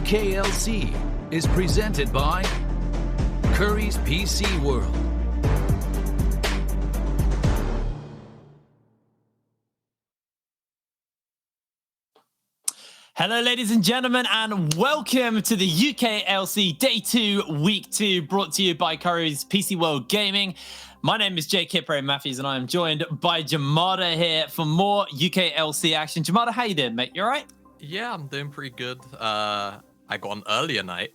UKLC is presented by Curry's PC World. Hello, ladies and gentlemen, and welcome to the UKLC Day 2, Week 2, brought to you by Curry's PC World Gaming. My name is Jay Kipray Matthews, and I am joined by Jamada here for more UKLC action. Jamada, how you doing, mate? You all right? Yeah, I'm doing pretty good. I got an earlier night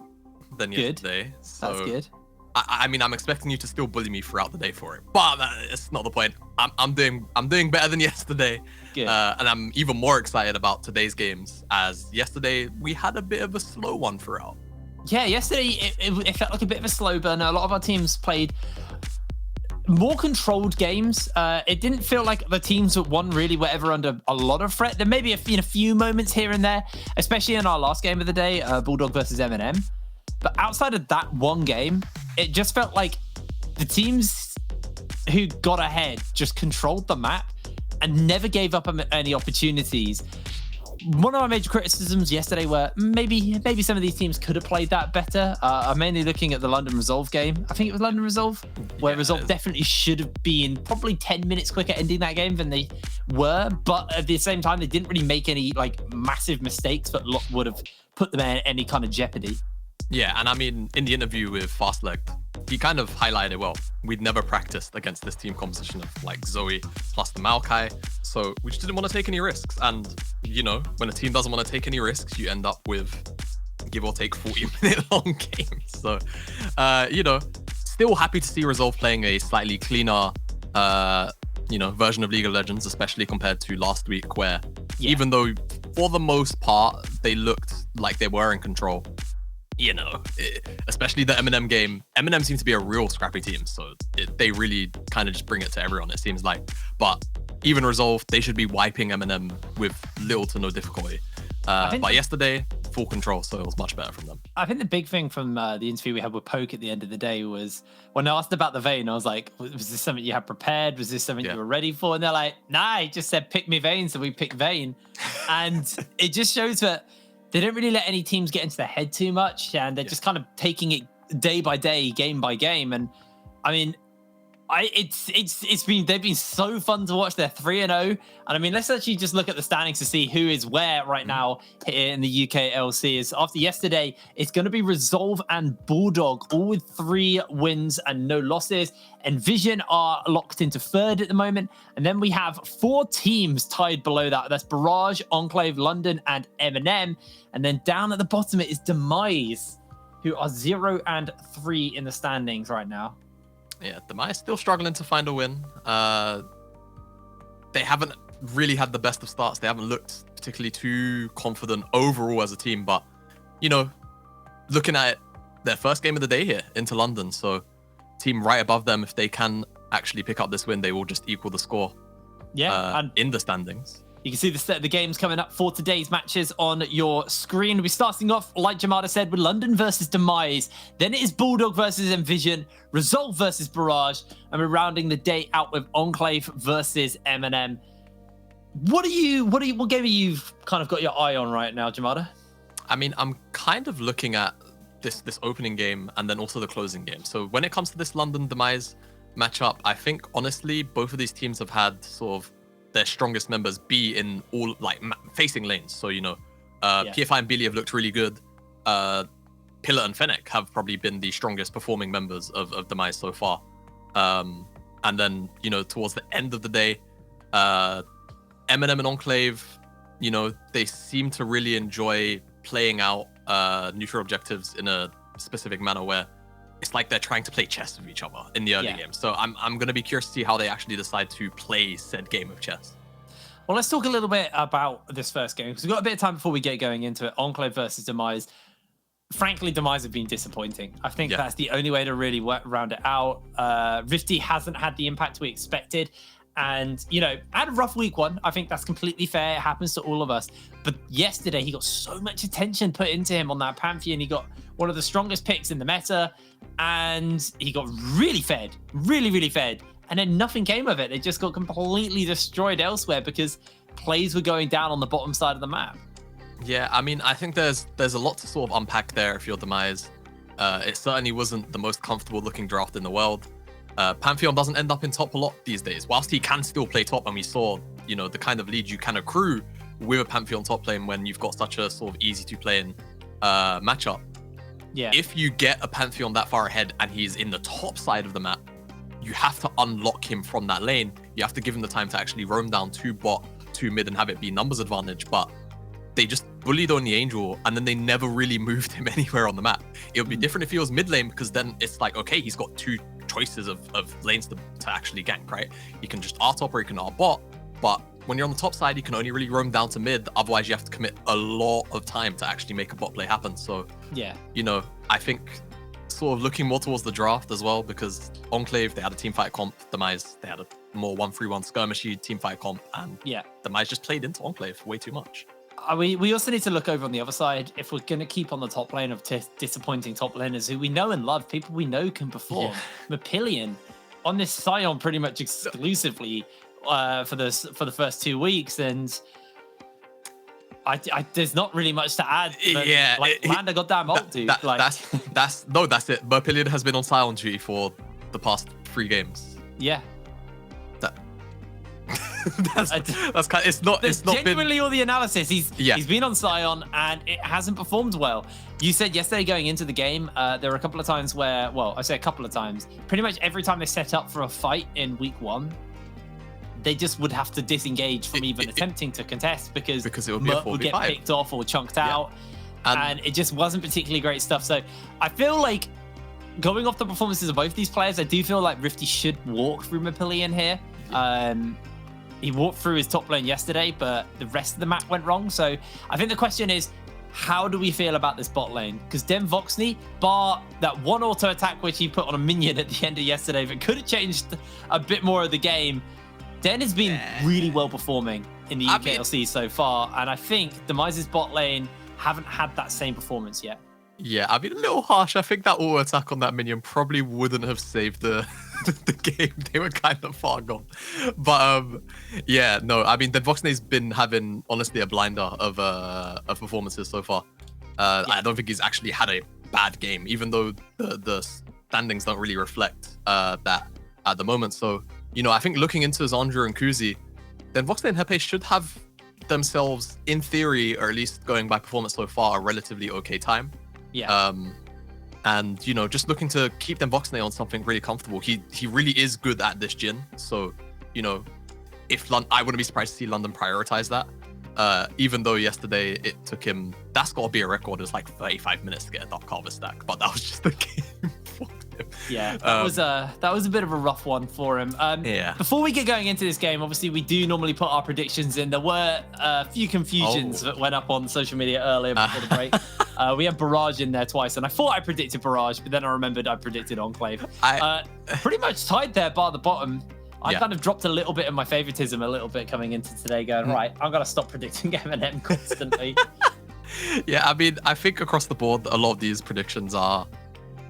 than yesterday. So that's good. I mean, I'm expecting you to still bully me throughout the day for it, but that's not the point. I'm doing better than yesterday. Good. And I'm even more excited about today's games, as yesterday we had a bit of a slow one throughout. Yeah, yesterday it felt like a bit of a slow burner. A lot of our teams played more controlled games. It didn't feel like the teams that won really were ever under a lot of threat. There may be a few moments here and there, especially in our last game of the day, Bulldog versus M&M. But outside of that one game, it just felt like the teams who got ahead just controlled the map and never gave up any opportunities. One of my major criticisms yesterday were maybe some of these teams could have played that better. I'm mainly looking at the London Resolve game. I think it was London Resolve, where Resolve definitely should have been probably 10 minutes quicker ending that game than they were. But at the same time, they didn't really make any like massive mistakes that would have put them in any kind of jeopardy. Yeah, and I mean, in the interview with Fastlegged, he kind of highlighted, well, we'd never practiced against this team composition of like Zoe plus the Maokai, so we just didn't want to take any risks. And, you know, when a team doesn't want to take any risks, you end up with, give or take, 40-minute long games. So, you know, still happy to see Resolve playing a slightly cleaner, you know, version of League of Legends, especially compared to last week, where even though for the most part they looked like they were in control, you know, especially the M&M game. M&M seems to be a real scrappy team, so they really kind of just bring it to everyone, it seems like. But even Resolve, they should be wiping M&M with little to no difficulty. But yesterday, full control, so it was much better from them. I think the big thing from the interview we had with Poke at the end of the day was, when I asked about the Vayne, I was like, was this something you had prepared? Was this something you were ready for? And they're like, nah, he just said pick me Vayne, so we picked Vayne. And it just shows that they don't really let any teams get into their head too much, and they're just kind of taking it day by day, game by game. And I mean, they've been so fun to watch. They're 3-0, and I mean, let's actually just look at the standings to see who is where right now here in the UKLC. Is after yesterday, it's going to be Resolve and Bulldog, all with 3 wins and no losses. Envision are locked into 3rd at the moment, and then we have 4 teams tied below that. That's Barrage, Enclave, London, and M&M. And then down at the bottom it is Demise, who are 0 and 3 in the standings right now. Yeah, Demise still struggling to find a win. They haven't really had the best of starts. They haven't looked particularly too confident overall as a team. But, you know, looking at it, their first game of the day here into London. So, team right above them, if they can actually pick up this win, they will just equal the score in the standings. You can see the games coming up for today's matches on your screen. We'll be starting off, like Jamada said, with London versus Demise. Then it is Bulldog versus Envision, Resolve versus Barrage, and we're rounding the day out with Enclave versus M&M. What game are you kind of got your eye on right now, Jamada? I mean, I'm kind of looking at this opening game and then also the closing game. So when it comes to this London Demise matchup, I think honestly both of these teams have had sort of their strongest members be in all like facing lanes. So, you know, PFI and Billy have looked really good. Pillar and Fennec have probably been the strongest performing members of Demise so far. And then, you know, towards the end of the day, M&M and Enclave, you know, they seem to really enjoy playing out neutral objectives in a specific manner where it's like they're trying to play chess with each other in the early game. So I'm going to be curious to see how they actually decide to play said game of chess. Well, let's talk a little bit about this first game, because we've got a bit of time before we get going into it. Enclave versus Demise. Frankly, Demise have been disappointing. I think that's the only way to really round it out. Rifty hasn't had the impact we expected. And, you know, had a rough week 1. I think that's completely fair. It happens to all of us. But yesterday, he got so much attention put into him on that Pantheon. He got one of the strongest picks in the meta. And he got really fed. Really fed. And then nothing came of it. It just got completely destroyed elsewhere because plays were going down on the bottom side of the map. Yeah, I mean, I think there's a lot to sort of unpack there if you're Demise. It certainly wasn't the most comfortable looking draft in the world. Pantheon doesn't end up in top a lot these days, whilst he can still play top, and we saw, you know, the kind of lead you can accrue with a Pantheon top lane when you've got such a sort of easy to play in matchup. Yeah. If you get a Pantheon that far ahead and he's in the top side of the map, you have to unlock him from that lane. You have to give him the time to actually roam down to bot, to mid, and have it be numbers advantage. But they just bullied on the Angel, and then they never really moved him anywhere on the map. It would be different if he was mid lane, because then it's like, okay, he's got two choices of lanes to actually gank, right? He can just R top or he can R bot. But when you're on the top side, you can only really roam down to mid. Otherwise, you have to commit a lot of time to actually make a bot play happen. So, yeah, you know, I think sort of looking more towards the draft as well, because Enclave, they had a teamfight comp. Demise, they had a more 1-3-1 skirmishy teamfight comp. And yeah, Demise just played into Enclave way too much. We also need to look over on the other side. If we're going to keep on the top lane of disappointing top laners who we know and love, people we know can perform. Yeah. Mapillion on this Sion pretty much exclusively for the first 2 weeks, and I there's not really much to add. Yeah, land a goddamn ult, dude. That's it. Mapillion has been on Sion duty for the past 3 games. Yeah. That's kind of, it's not genuinely been all the analysis. He's been on Sion and it hasn't performed well. You said yesterday going into the game, there were a couple of times where, well, I say a couple of times, pretty much every time they set up for a fight in week 1, they just would have to disengage from even attempting to contest because it would be a 4v5. Would get picked off or chunked out, and it just wasn't particularly great stuff. So I feel like going off the performances of both these players, I do feel like Rifty should walk through Mapillion here. He walked through his top lane yesterday, but the rest of the map went wrong. So I think the question is, how do we feel about this bot lane? Because Den Voxney, bar that one auto attack which he put on a minion at the end of yesterday, that could have changed a bit more of the game, Den has been really well performing in the UKLC so far. And I think Demise's bot lane haven't had that same performance yet. Yeah, I mean, a little harsh. I think that auto attack on that minion probably wouldn't have saved the game. They were kind of far gone. But yeah, no, I mean, Den Voxney's been having, honestly, a blinder of performances so far. I don't think he's actually had a bad game, even though the standings don't really reflect that at the moment. So, you know, I think looking into Zandra and Kuzi, Den Voxney and Hepe should have themselves, in theory, or at least going by performance so far, a relatively okay time. Yeah. And you know, just looking to keep Den Voxney on something really comfortable. He really is good at this Jhin. So, you know, I wouldn't be surprised to see London prioritize that. Even though yesterday it took him, that's got to be a record. It's like 35 minutes to get a Dark Harvest stack, but that was just the game for him. Yeah, that was a bit of a rough one for him. Yeah. Before we get going into this game, obviously we do normally put our predictions in. There were a few confusions that went up on social media earlier before the break. We had Barrage in there twice, and I thought I predicted Barrage, but then I remembered I predicted Enclave. Pretty much tied there bar the bottom. I kind of dropped a little bit of my favoritism a little bit coming into today, going, right, I'm going to stop predicting M&M constantly. Yeah, I mean, I think across the board, a lot of these predictions are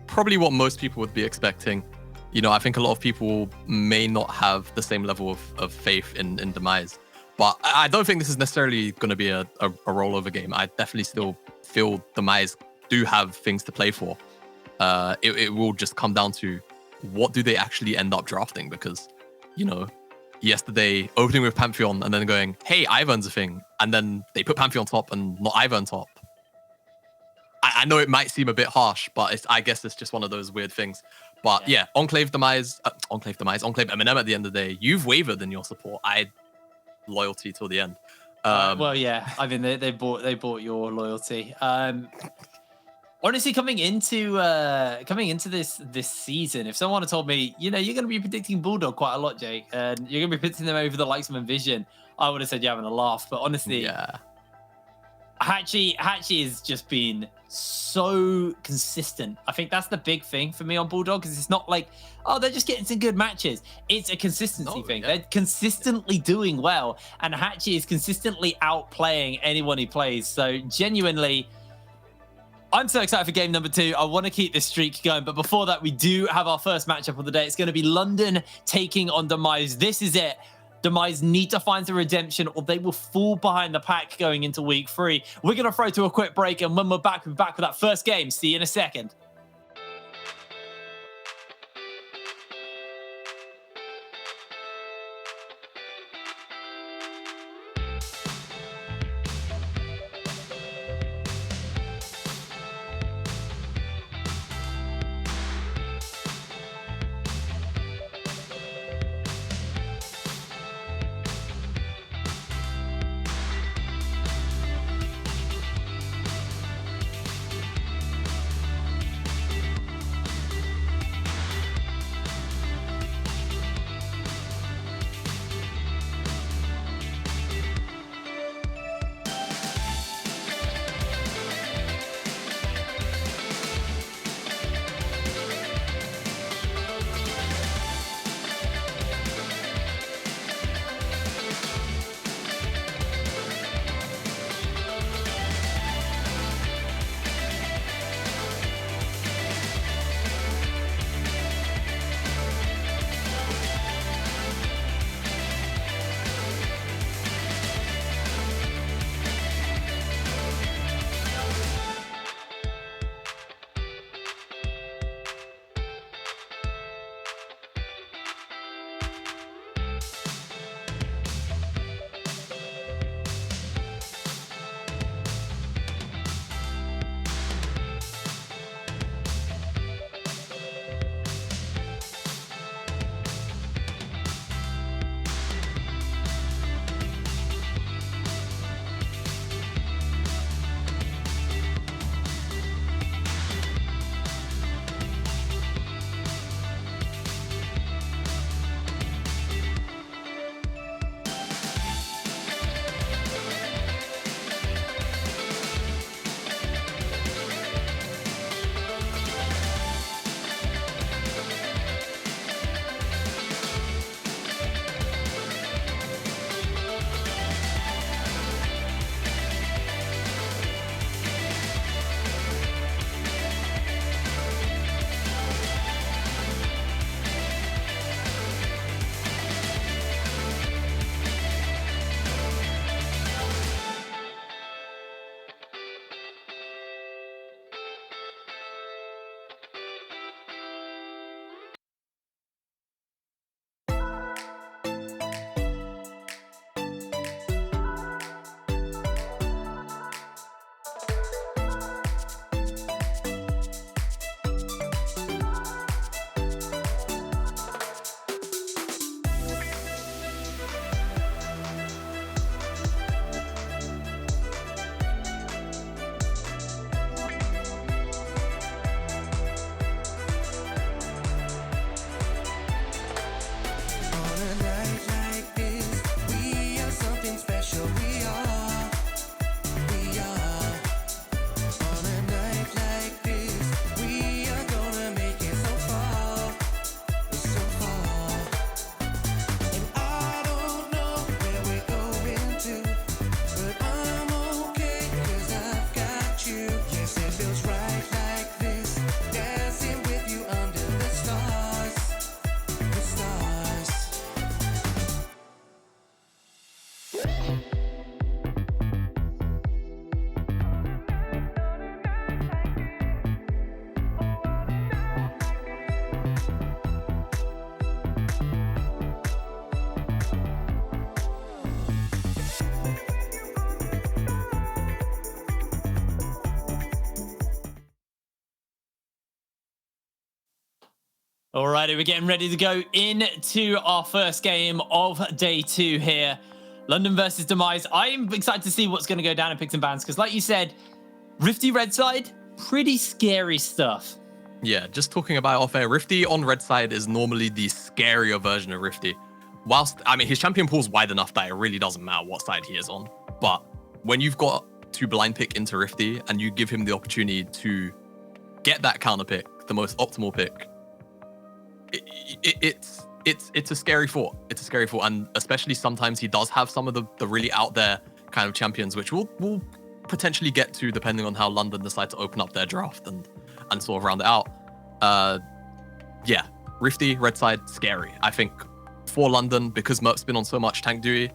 probably what most people would be expecting. You know, I think a lot of people may not have the same level of faith in Demise. But I don't think this is necessarily going to be a rollover game. I definitely still feel Demise do have things to play for. It will just come down to what do they actually end up drafting? Because, you know, yesterday opening with Pantheon and then going, hey, Ivern's a thing. And then they put Pantheon top and not Ivern top. I know it might seem a bit harsh, but I guess it's just one of those weird things. But yeah, Enclave Demise, Enclave M&M at the end of the day, you've wavered in your support. Loyalty till the end. Well, yeah, I mean, they bought your loyalty. Honestly, coming into this season, if someone had told me, you know, you're going to be predicting Bulldog quite a lot, Jake, and you're going to be predicting them over the likes of Envision, I would have said you're having a laugh. But honestly, yeah, Hachi has just been so consistent. I think that's the big thing for me on Bulldog, because it's not like, oh, they're just getting some good matches. It's a consistency thing. Yeah. They're consistently doing well, and Hachi is consistently outplaying anyone he plays. So genuinely, I'm so excited for game number 2. I want to keep this streak going, but before that, we do have our first matchup of the day. It's going to be London taking on Demise. This is it. Demise need to find the redemption or they will fall behind the pack going into week 3. We're going to throw to a quick break, and when we're back with that first game. See you in a second. Alrighty, we're getting ready to go into our first game of day 2 here. London versus Demise. I'm excited to see what's going to go down in Picks and Bans, because like you said, Rifty red side, pretty scary stuff. Yeah, just talking about off air, Rifty on red side is normally the scarier version of Rifty. Whilst, I mean, his champion pool's wide enough that it really doesn't matter what side he is on. But when you've got to blind pick into Rifty and you give him the opportunity to get that counter pick, the most optimal pick, it's a scary thought. It's a scary thought, and especially sometimes he does have some of the really out there kind of champions, which we'll potentially get to depending on how London decide to open up their draft and sort of round it out. Yeah, Rifty red side scary. I think for London, because Merp's been on so much tank duty,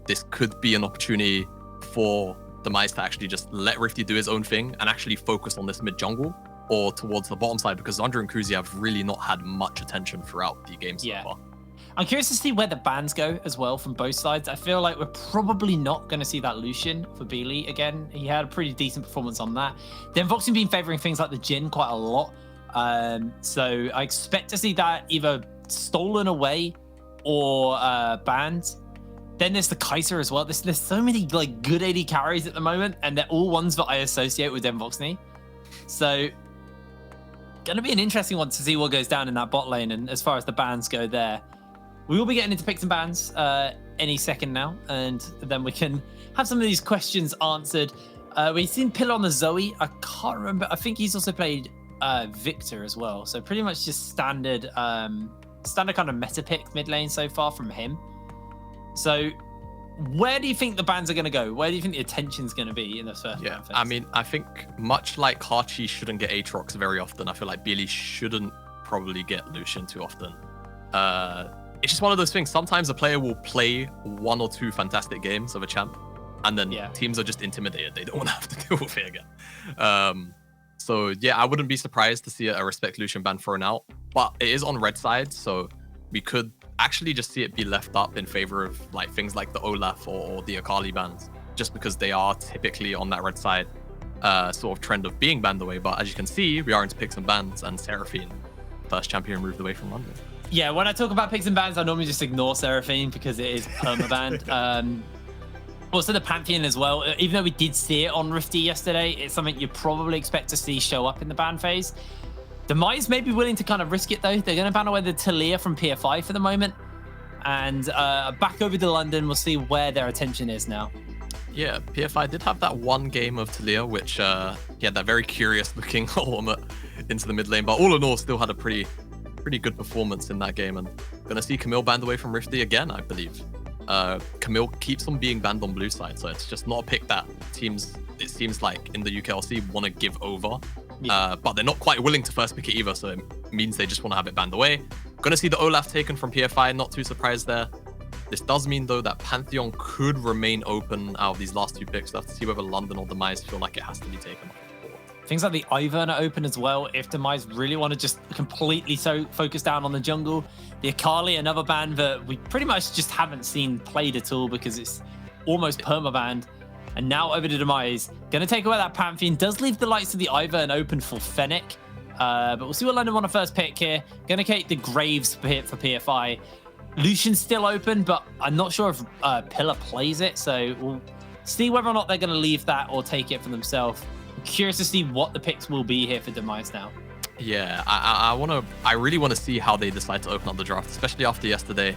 this could be an opportunity for Demise to actually just let Rifty do his own thing and actually focus on this mid jungle or towards the bottom side, because Zandra and Kuzi have really not had much attention throughout the game so far. I'm curious to see where the bans go as well from both sides. I feel like we're probably not going to see that Lucian for Beely again. He had a pretty decent performance on that. Then Voxing been favoring things like the Jhin quite a lot. So I expect to see that either stolen away or banned. Then there's the Kaiser as well. There's so many like good AD carries at the moment, and they're all ones that I associate with Voxney. So gonna be an interesting one to see what goes down in that bot lane. And as far as the bans go there, we will be getting into picks and bans any second now, and then we can have some of these questions answered. We've seen Pill on the Zoe. I can't remember. I think he's also played Victor as well. So pretty much just standard kind of meta pick mid lane so far from him. So where do you think the bans are going to go? Where do you think the attention's going to be in the first ban phase? I mean, I think much like Hachi shouldn't get Aatrox very often, I feel like Beely shouldn't probably get Lucian too often. It's just one of those things. Sometimes a player will play 1 or 2 fantastic games of a champ, and then teams are just intimidated. They don't want to have to deal with it again. So yeah, I wouldn't be surprised to see a Respect Lucian ban thrown out, but it is on red side, so we could actually just see it be left up in favor of like things like the Olaf or the Akali bans, just because they are typically on that red side sort of trend of being banned away. But as you can see, we are into picks and bans, and Seraphine, first champion removed away from London. Yeah, when I talk about picks and bans, I normally just ignore Seraphine because it is permabanned. Also the Pantheon as well. Even though we did see it on Rifty yesterday, it's something you probably expect to see show up in the ban phase. Demise may be willing to kind of risk it though. They're going to ban away the Talia from PFI for the moment. And back over to London, we'll see where their attention is now. Yeah, PFI did have that one game of Talia, which he had that very curious looking ultimate into the mid lane. But all in all, still had a pretty good performance in that game. And going to see Camille banned away from Rifty again, I believe. Camille keeps on being banned on blue side, so it's just not a pick that teams, it seems like in the UKLC, want to give over. But they're not quite willing to first pick it either, so it means they just want to have it banned away. Gonna see the Olaf taken from PFI, not too surprised there. This does mean though that Pantheon could remain open out of these last 2 picks. We'll have to see whether London or Demise feel like it has to be taken off the board. Things like the Ivern are open as well if Demise really want to just completely focus down on the jungle. The Akali, another ban that we pretty much just haven't seen played at all because it's almost permabanned. And now over to Demise. Going to take away that Pantheon. Does leave the lights of the Ivern open for Fennec. But we'll see what London want to first pick here. Going to take the Graves for PFI. Lucian's still open, but I'm not sure if Pillar plays it. So we'll see whether or not they're going to leave that or take it for themselves. I'm curious to see what the picks will be here for Demise now. Yeah, I really want to see how they decide to open up the draft, especially after yesterday.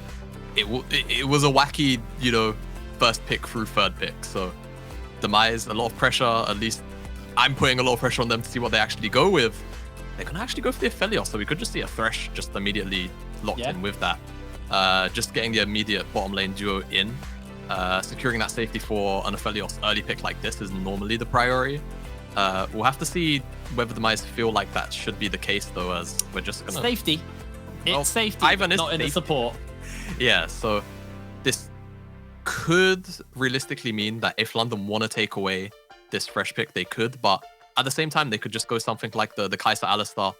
It was a wacky, first pick through third pick. So Demise, a lot of pressure. At least I'm putting a lot of pressure on them to see what they actually go with. They're gonna actually go for the Aphelios, so we could just see a Thresh just immediately locked in with that. Just getting the immediate bottom lane duo in, securing that safety for an Aphelios early pick like this is normally the priority. We'll have to see whether the Demise feel like that should be the case, though, as we're just gonna safety. Well, it's safety, Ivan is not in the support. Yeah, so this could realistically mean that if London want to take away this fresh pick, they could, but at the same time, they could just go something like the Kaiser Alistar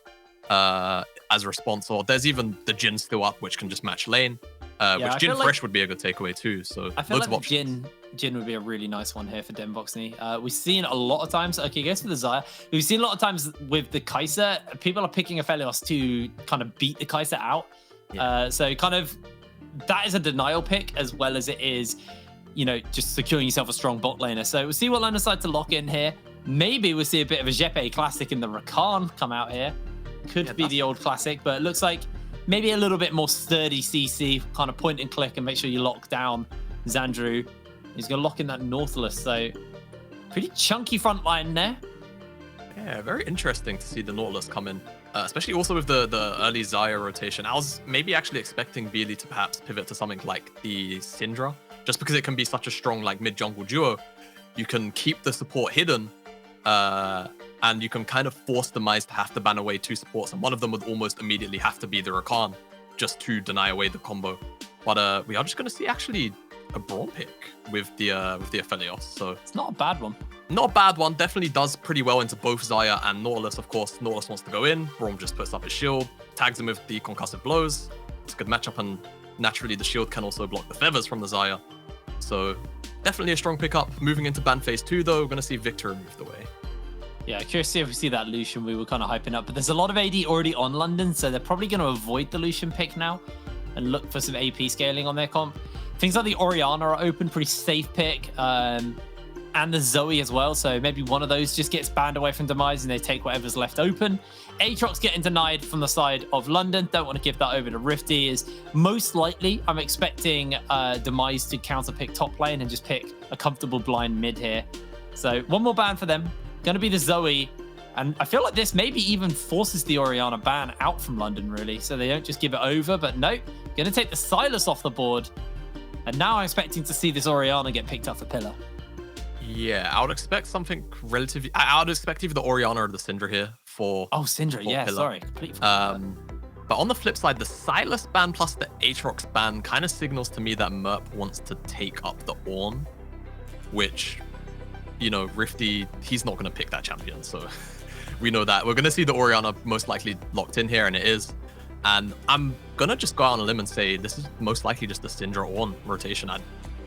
as a response, or there's even the Jhin still up, which can just match lane, which Jhin Fresh would be a good takeaway too. So I feel like Jhin would be a really nice one here for Voxney. We've seen a lot of times, okay, I guess for the Xayah, we've seen a lot of times with the Kaiser, people are picking Aphelios to kind of beat the Kaiser out. So kind of, that is a denial pick as well as it is, just securing yourself a strong bot laner. So we'll see what London decide to lock in here. Maybe we'll see a bit of a Jeppe classic in the Rakan come out here. Could be the old classic, but it looks like maybe a little bit more sturdy CC, kind of point and click and make sure you lock down Xandru. He's going to lock in that Nautilus, so pretty chunky front line there. Yeah, very interesting to see the Nautilus come in, especially also with the early Xayah rotation. I was maybe actually expecting Beely to perhaps pivot to something like the Syndra, just because it can be such a strong mid-jungle duo. You can keep the support hidden, and you can kind of force Demise to have to ban away 2 supports, and one of them would almost immediately have to be the Rakan, just to deny away the combo. But we are just going to see actually a Braum pick with the Aphelios. So it's not a bad one. Not a bad one. Definitely does pretty well into both Xayah and Nautilus, of course. Nautilus wants to go in. Braum just puts up his shield, tags him with the concussive blows. It's a good matchup, and naturally the shield can also block the feathers from the Xayah. So definitely a strong pickup. Moving into ban phase 2, though, we're going to see Victor removed away. Yeah, curious to see if we see that Lucian we were kind of hyping up. But there's a lot of AD already on London, so they're probably going to avoid the Lucian pick now and look for some AP scaling on their comp. Things like the Orianna are open, pretty safe pick. And the Zoe as well, so maybe one of those just gets banned away from Demise and they take whatever's left open. Aatrox getting denied from the side of London. Don't want to give that over to Rifty. Is most likely, I'm expecting Demise to counter pick top lane and just pick a comfortable blind mid here. So one more ban for them. Going to be the Zoe. And I feel like this maybe even forces the Orianna ban out from London, really. So they don't just give it over, but nope. Going to take the Silas off the board. And now I'm expecting to see this Orianna get picked up for Pillar. Yeah, I would expect something relatively... I would expect either the Orianna or the Syndra here for... Oh, Syndra, yeah, Pillar. sorry. Completely but on the flip side, the Silas ban plus the Aatrox ban kind of signals to me that Merp wants to take up the Ornn, which, you know, Rifty, he's not going to pick that champion, so we know that. We're going to see the Orianna most likely locked in here, and it is. And I'm going to just go out on a limb and say this is most likely just the Syndra Ornn rotation.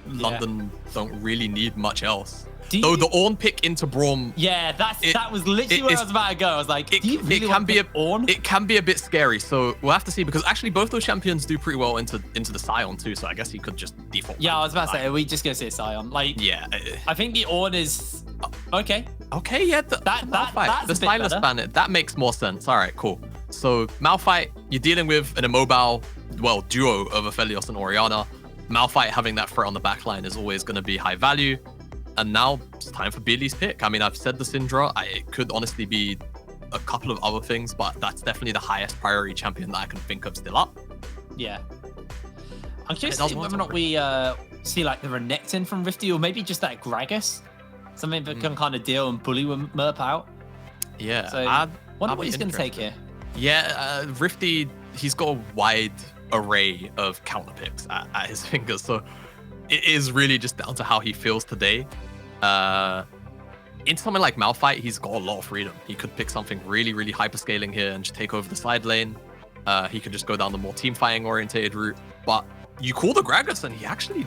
London don't really need much else. Though the Ornn pick into Braum... Yeah, that was literally where I was about to go. I was like, do you really want Ornn? It can be a bit scary, so we'll have to see, because actually both those champions do pretty well into the Sion too, so I guess he could just default. Yeah, I was about to say, are we just going to say Sion? Like, yeah. I think the Ornn is... Okay. Okay, yeah. The Silas ban, that makes more sense. All right, cool. So Malphite, you're dealing with an immobile, well, duo of Aphelios and Orianna. Malphite having that threat on the backline is always going to be high value. And now it's time for Billy's pick. I mean, I've said the Syndra. It could honestly be a couple of other things, but that's definitely the highest priority champion that I can think of still up. Yeah. I'm curious to see whether or not we see like the Renekton from Rifty, or maybe just that Gragas. Something that can kind of deal and bully Merp out. Yeah. So wonder what he's going to take here. Yeah, Rifty, he's got a wide array of counter picks at his fingers, so it is really just down to how he feels today. In something like Malphite, he's got a lot of freedom. He could pick something really, really hyperscaling here and just take over the side lane. He could just go down the more team fighting orientated route. But you call the Gragas and he actually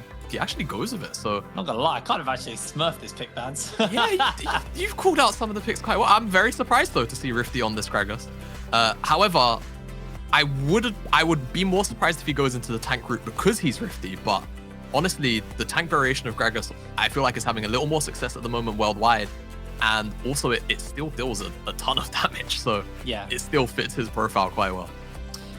goes with it. So not gonna lie, I kind of actually smurfed this pick, Bans. Yeah, you've called out some of the picks quite well. I'm very surprised though to see Rifty on this Gragas. However, I would be more surprised if he goes into the tank route because he's Rifty, but honestly, the tank variation of Gragas, I feel like is having a little more success at the moment worldwide, and also it still deals a ton of damage, so yeah, it still fits his profile quite well.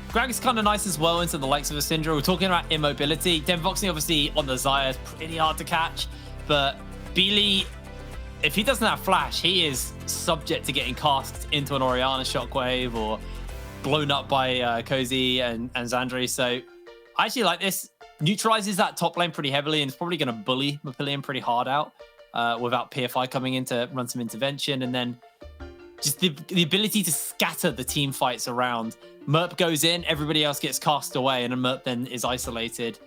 Gragas is kind of nice as well into the likes of a Syndra. We're talking about immobility. Denvoxing obviously on the Xayah is pretty hard to catch, but Beely, if he doesn't have flash, he is subject to getting cast into an Orianna shockwave or blown up by Cozy and Xandri. So I actually like this. Neutralizes that top lane pretty heavily and is probably going to bully Mapillion pretty hard out without PFI coming in to run some intervention. And then just the ability to scatter the team fights around. Merp goes in, everybody else gets cast away, and Merp then is isolated.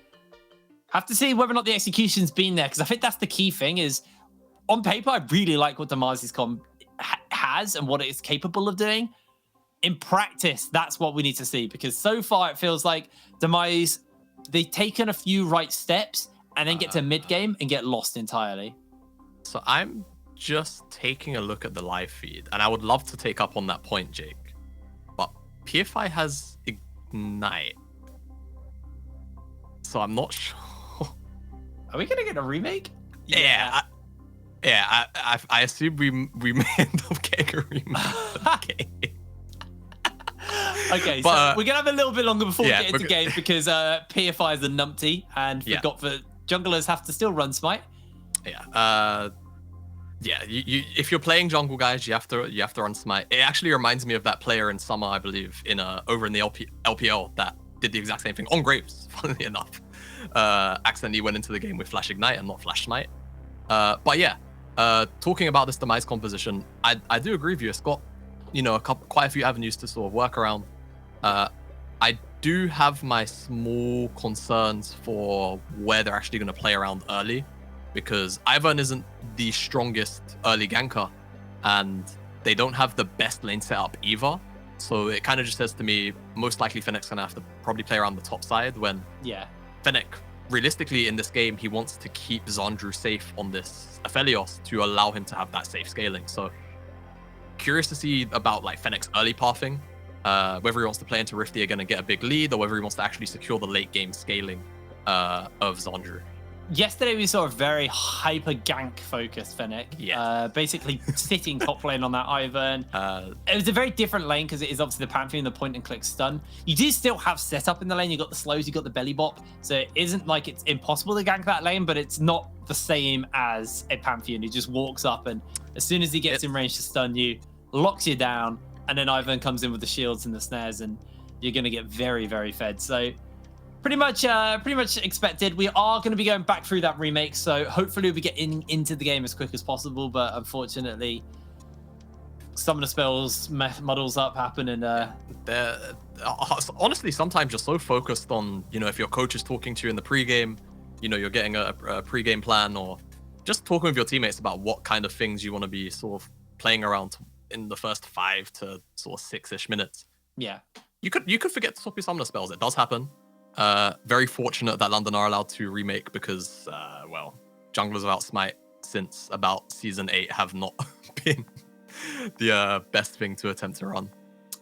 Have to see whether or not the execution's been there, because I think that's the key thing is, on paper, I really like what Demise's comp has and what it's capable of doing. In practice, that's what we need to see, because so far it feels like Demise, they've taken a few right steps and then get to mid-game and get lost entirely. So I'm just taking a look at the live feed, and I would love to take up on that point, Jake. But PFI has Ignite. So I'm not sure. Are we going to get a remake? Yeah. I assume we may end up getting a remake of the game. Okay, so we're going to have a little bit longer before we get into game because PFI is a numpty and forgot that junglers have to still run smite. Yeah. If you're playing jungle, guys, you have to run smite. It actually reminds me of that player in summer, I believe, over in the LPL that did the exact same thing on Graves, funnily enough. Accidentally went into the game with Flash Ignite and not Flash Smite. But yeah, talking about this Demise composition, I do agree with you. It's got, quite a few avenues to sort of work around. I do have my small concerns for where they're actually going to play around early, because Ivern isn't the strongest early ganker, and they don't have the best lane setup either. So it kind of just says to me, most likely Fennec's going to have to probably play around the top side, when Fennec, realistically in this game, he wants to keep Zandru safe on this Aphelios to allow him to have that safe scaling. So curious to see about like Fennec's early pathing, whether he wants to play into Rifty again and get a big lead, or whether he wants to actually secure the late game scaling of Zandru. Yesterday we saw a very hyper gank focused Fennec. Basically sitting top lane on that Ivern. It was a very different lane because it is obviously the Pantheon, the point and click stun. You do still have setup in the lane. You got the slows, you got the belly bop. So it isn't like it's impossible to gank that lane, but it's not the same as a Pantheon. He just walks up and as soon as he gets in range to stun you, locks you down, and then Ivern comes in with the shields and the snares, and you're going to get very, very fed. So pretty much expected. We are going to be going back through that remake, so hopefully we'll be getting into the game as quick as possible. But unfortunately, some of the spells muddles up happen, and they're honestly sometimes you're so focused on, you know, if your coach is talking to you in the pregame, you know, you're getting a pregame plan, or just talking with your teammates about what kind of things you want to be sort of playing around in the first 5 to sort of 6-ish minutes. Yeah, you could forget to swap your summoner spells. It does happen. Very fortunate that London are allowed to remake, because well, junglers without smite since about season 8 have not been the best thing to attempt to run.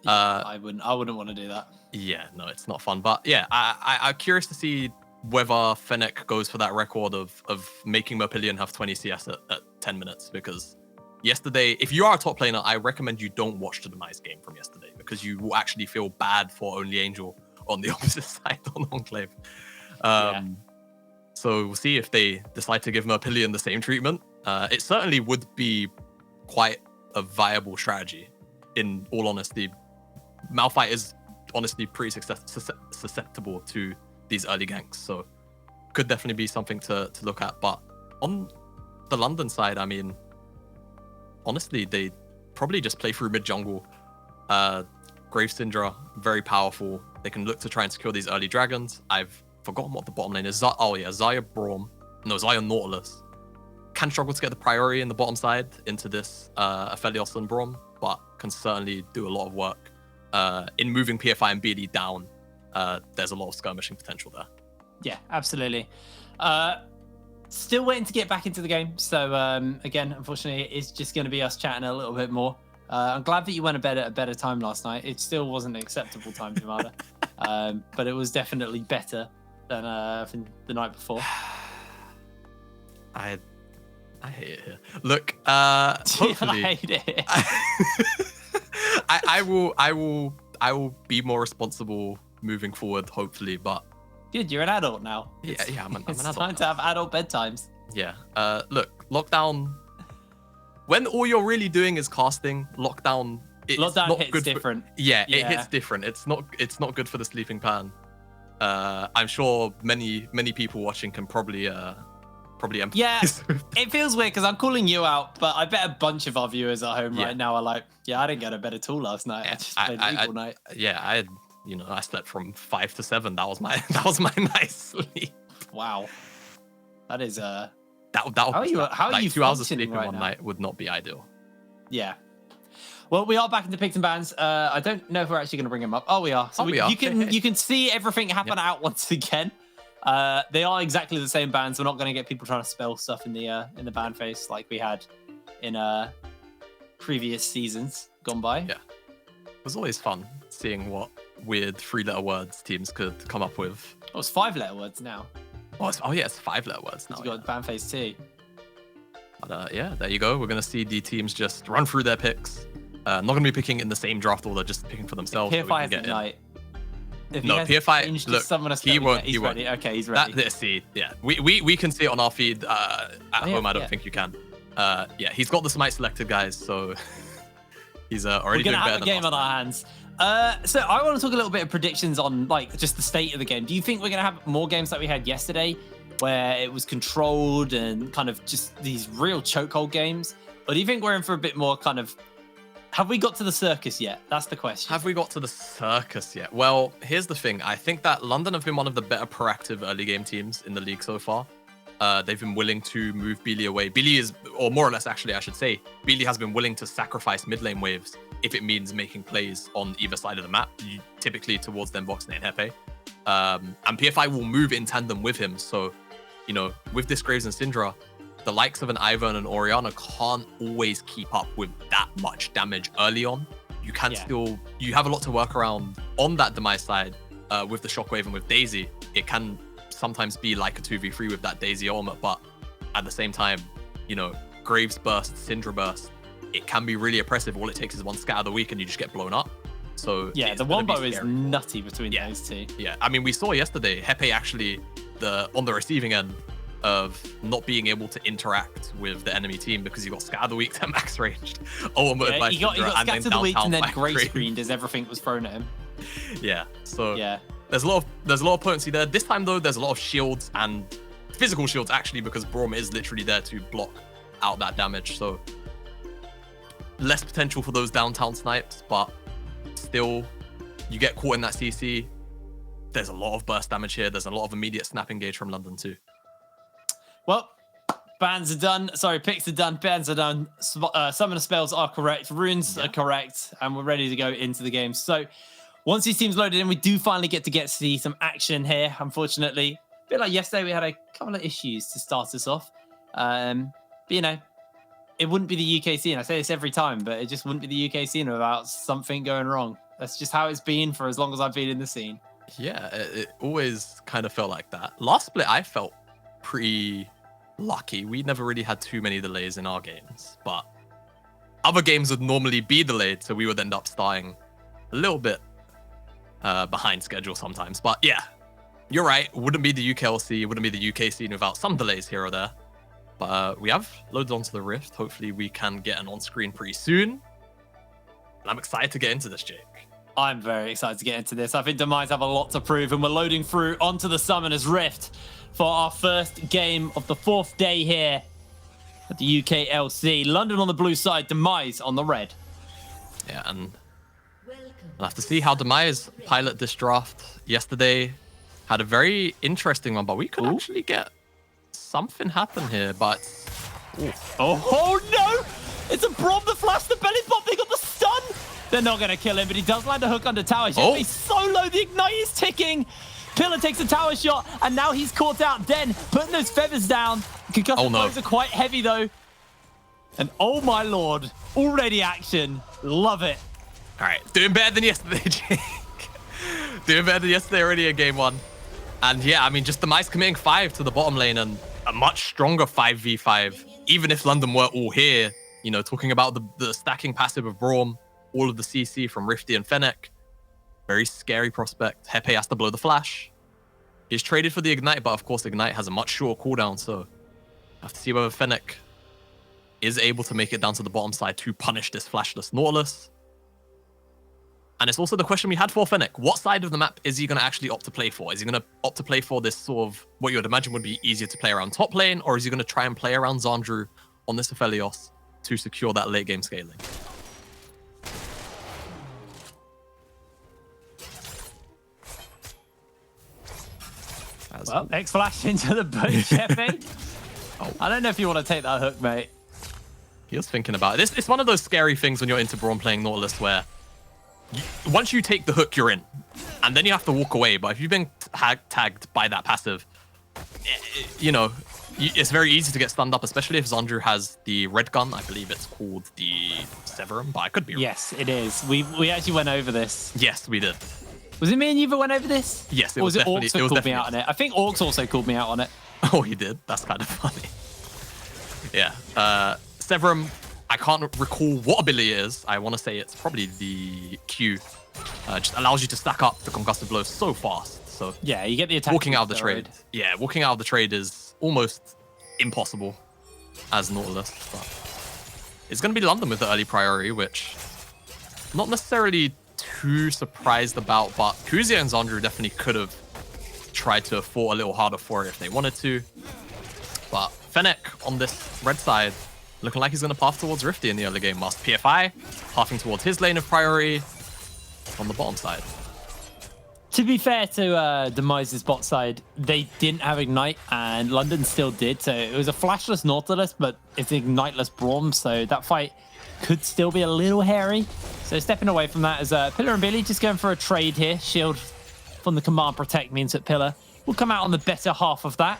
I wouldn't want to do that. Yeah, no, it's not fun. But yeah, I'm curious to see whether Fennec goes for that record of making Merpillion have 20 CS at 10 minutes, because yesterday, if you are a top planer, I recommend you don't watch the Demise game from yesterday, because you will actually feel bad for Only Angel on the opposite side on Enclave. So we'll see if they decide to give Merpillion the same treatment. It certainly would be quite a viable strategy, in all honesty. Malphite is honestly pretty susceptible to these early ganks, so could definitely be something to look at. But on the London side, I mean, honestly, they probably just play through mid jungle. Grave Syndra, very powerful. They can look to try and secure these early dragons. I've forgotten what the bottom lane is. Xayah Braum. No, Xayah Nautilus. Can struggle to get the priority in the bottom side into this Aphelios and Braum, but can certainly do a lot of work in moving PFI and BD down. There's a lot of skirmishing potential there. Yeah, absolutely. Still waiting to get back into the game. So again, unfortunately, it's just going to be us chatting a little bit more. I'm glad that you went to bed at a better time last night. It still wasn't an acceptable time, Jamada, but it was definitely better than the night before. I hate it here. Look, hopefully, I hate it. I will be more responsible moving forward, hopefully. But dude, you're an adult now. Yeah, I'm an it's adult. time to have adult bedtimes. Yeah. Look, lockdown. When all you're really doing is casting, lockdown. Lockdown hits different. It hits different. It's not good for the sleeping pattern. I'm sure many people watching can probably empathize. Yeah, it feels weird because I'm calling you out, but I bet a bunch of our viewers at home right now are like, yeah, I didn't go to bed at all last night. I just played League all night. Yeah, I slept from 5 to 7. That was my nice sleep. Wow, that is how are you 2 hours of sleep in right one now? night would not be ideal. Yeah. Well, we are back into picks and bans. I don't know if we're actually going to bring him up. Oh, we are. So we are. You can see everything happen out once again. They are exactly the same bans. We're not going to get people trying to spell stuff in the ban face like we had in previous seasons gone by. Yeah, it was always fun seeing what weird 3-letter words teams could come up with. Oh, it's 5-letter words now. It's 5-letter words now. You got ban face too. But yeah, there you go. We're going to see the teams just run through their picks. Not going to be picking in the same draft order, just picking for themselves. PFI has Ignite. No, PFI. Look, he won't. He's ready. Okay, he's ready. See, yeah, we can see it on our feed. At home, I don't think you can. Yeah, he's got the smite selected, guys. So he's already doing better. We're gonna have a game on our hands. So I want to talk a little bit of predictions on like just the state of the game. Do you think we're gonna have more games like we had yesterday, where it was controlled and kind of just these real chokehold games, or do you think we're in for a bit more kind of Have we got to the circus yet? That's the question. Have we got to the circus yet? Well, here's the thing. I think that London have been one of the better proactive early game teams in the league so far. They've been willing to move Beely away. Beely is, or more or less actually, I should say, Beely has been willing to sacrifice mid lane waves if it means making plays on either side of the map, typically towards them Voxnate and Hepe. And PFI will move in tandem with him. So, you know, with Disgraves and Syndra, the likes of an Ivern and Orianna can't always keep up with that much damage early on. You can still, you have a lot to work around on that Demise side with the Shockwave and with Daisy. It can sometimes be like a 2v3 with that Daisy ultimate, but at the same time, you know, Graves burst, Syndra burst, it can be really oppressive. All it takes is one scat of the week and you just get blown up. So yeah, the wombo is nutty between those two. Yeah, I mean, we saw yesterday, Hepe actually, on the receiving end of not being able to interact with the enemy team because he got scat of the week to max ranged. Yeah, he got scat of the week and then grey screened as everything was thrown at him. Yeah, so yeah. There's a lot of potency there. This time though, there's a lot of shields and physical shields actually because Braum is literally there to block out that damage. So less potential for those downtown snipes, but still, you get caught in that CC. There's a lot of burst damage here. There's a lot of immediate snap engage from London too. Well, bans are done. Sorry, picks are done. Bans are done. Summoner spells are correct. Runes are correct. And we're ready to go into the game. So once these teams loaded in, we do finally get to see some action here, unfortunately. A bit like yesterday, we had a couple of issues to start us off. But, you know, it wouldn't be the UK scene. I say this every time, but it just wouldn't be the UK scene without something going wrong. That's just how it's been for as long as I've been in the scene. Yeah, it always kind of felt like that. Last split, I felt pretty lucky. We never really had too many delays in our games, but other games would normally be delayed, so we would end up starting a little bit behind schedule sometimes. But yeah, you're right. It wouldn't be the UKLC, it wouldn't be the UK scene without some delays here or there. But we have loaded onto the Rift. Hopefully we can get an on-screen pretty soon. And I'm excited to get into this, Jake. I'm very excited to get into this. I think Demise have a lot to prove, and we're loading through onto the Summoner's Rift for our first game of the 4th day here at the UKLC. London on the blue side, Demise on the red. Yeah, and we'll have to see how Demise pilot this draft. Yesterday had a very interesting one, but we could actually get something happen here, but... Oh no! It's a Braum that flashed the belly pop. They got the stun. They're not going to kill him, but he does land a hook under tower. He's so low. The ignite is ticking. Pillar takes a tower shot, and now he's caught out. Den putting those feathers down. Concussive blows are quite heavy, though. And oh my lord, already action. Love it. All right, doing better than yesterday, Jake. Doing better than yesterday already in game 1. And yeah, I mean, just Demise committing 5 to the bottom lane and a much stronger 5v5. Even if London were all here, you know, talking about the stacking passive of Braum, all of the CC from Rifty and Fennec. Very scary prospect. Hepe has to blow the flash. He's traded for the Ignite, but of course Ignite has a much shorter cooldown, so I have to see whether Fennec is able to make it down to the bottom side to punish this flashless Nautilus. And it's also the question we had for Fennec. What side of the map is he going to actually opt to play for? Is he going to opt to play for this sort of, what you would imagine would be easier to play around top lane, or is he going to try and play around Zandru on this Aphelios to secure that late game scaling? Well, X flash into the bush, Hefe. I don't know if you want to take that hook, mate. He was thinking about it. It's one of those scary things when you're into Braum playing Nautilus where once you take the hook, you're in. And then you have to walk away. But if you've been tagged by that passive, you know, it's very easy to get stunned up, especially if Zandru has the red gun. I believe it's called the Severum, but I could be wrong. Yes, it is. We actually went over this. Yes, we did. Was it me and you that went over this? Yes, it or was definitely. Orcs that called me out on it? I think Orcs also called me out on it. Oh, he did? That's kind of funny. Yeah. Severum, I can't recall what ability it is. I want to say it's probably the Q. Just allows you to stack up the concussive blows so fast. So yeah, you get the attack. Walking out of the trade. Yeah, walking out of the trade is almost impossible as Nautilus. But it's going to be London with the early priority, which not necessarily too surprised about, but Kuzia and Zandru definitely could have tried to fought a little harder for it if they wanted to. But Fennec on this red side looking like he's going to path towards Rifty in the early game, whilst PFI pathing towards his lane of priority on the bottom side. To be fair to Demise's bot side, they didn't have Ignite, and London still did. So it was a flashless Nautilus, but it's an Igniteless Braum, so that fight could still be a little hairy. So stepping away from that is Pillar and Billy just going for a trade here. Shield from the Command Protect means that Pillar will come out on the better half of that.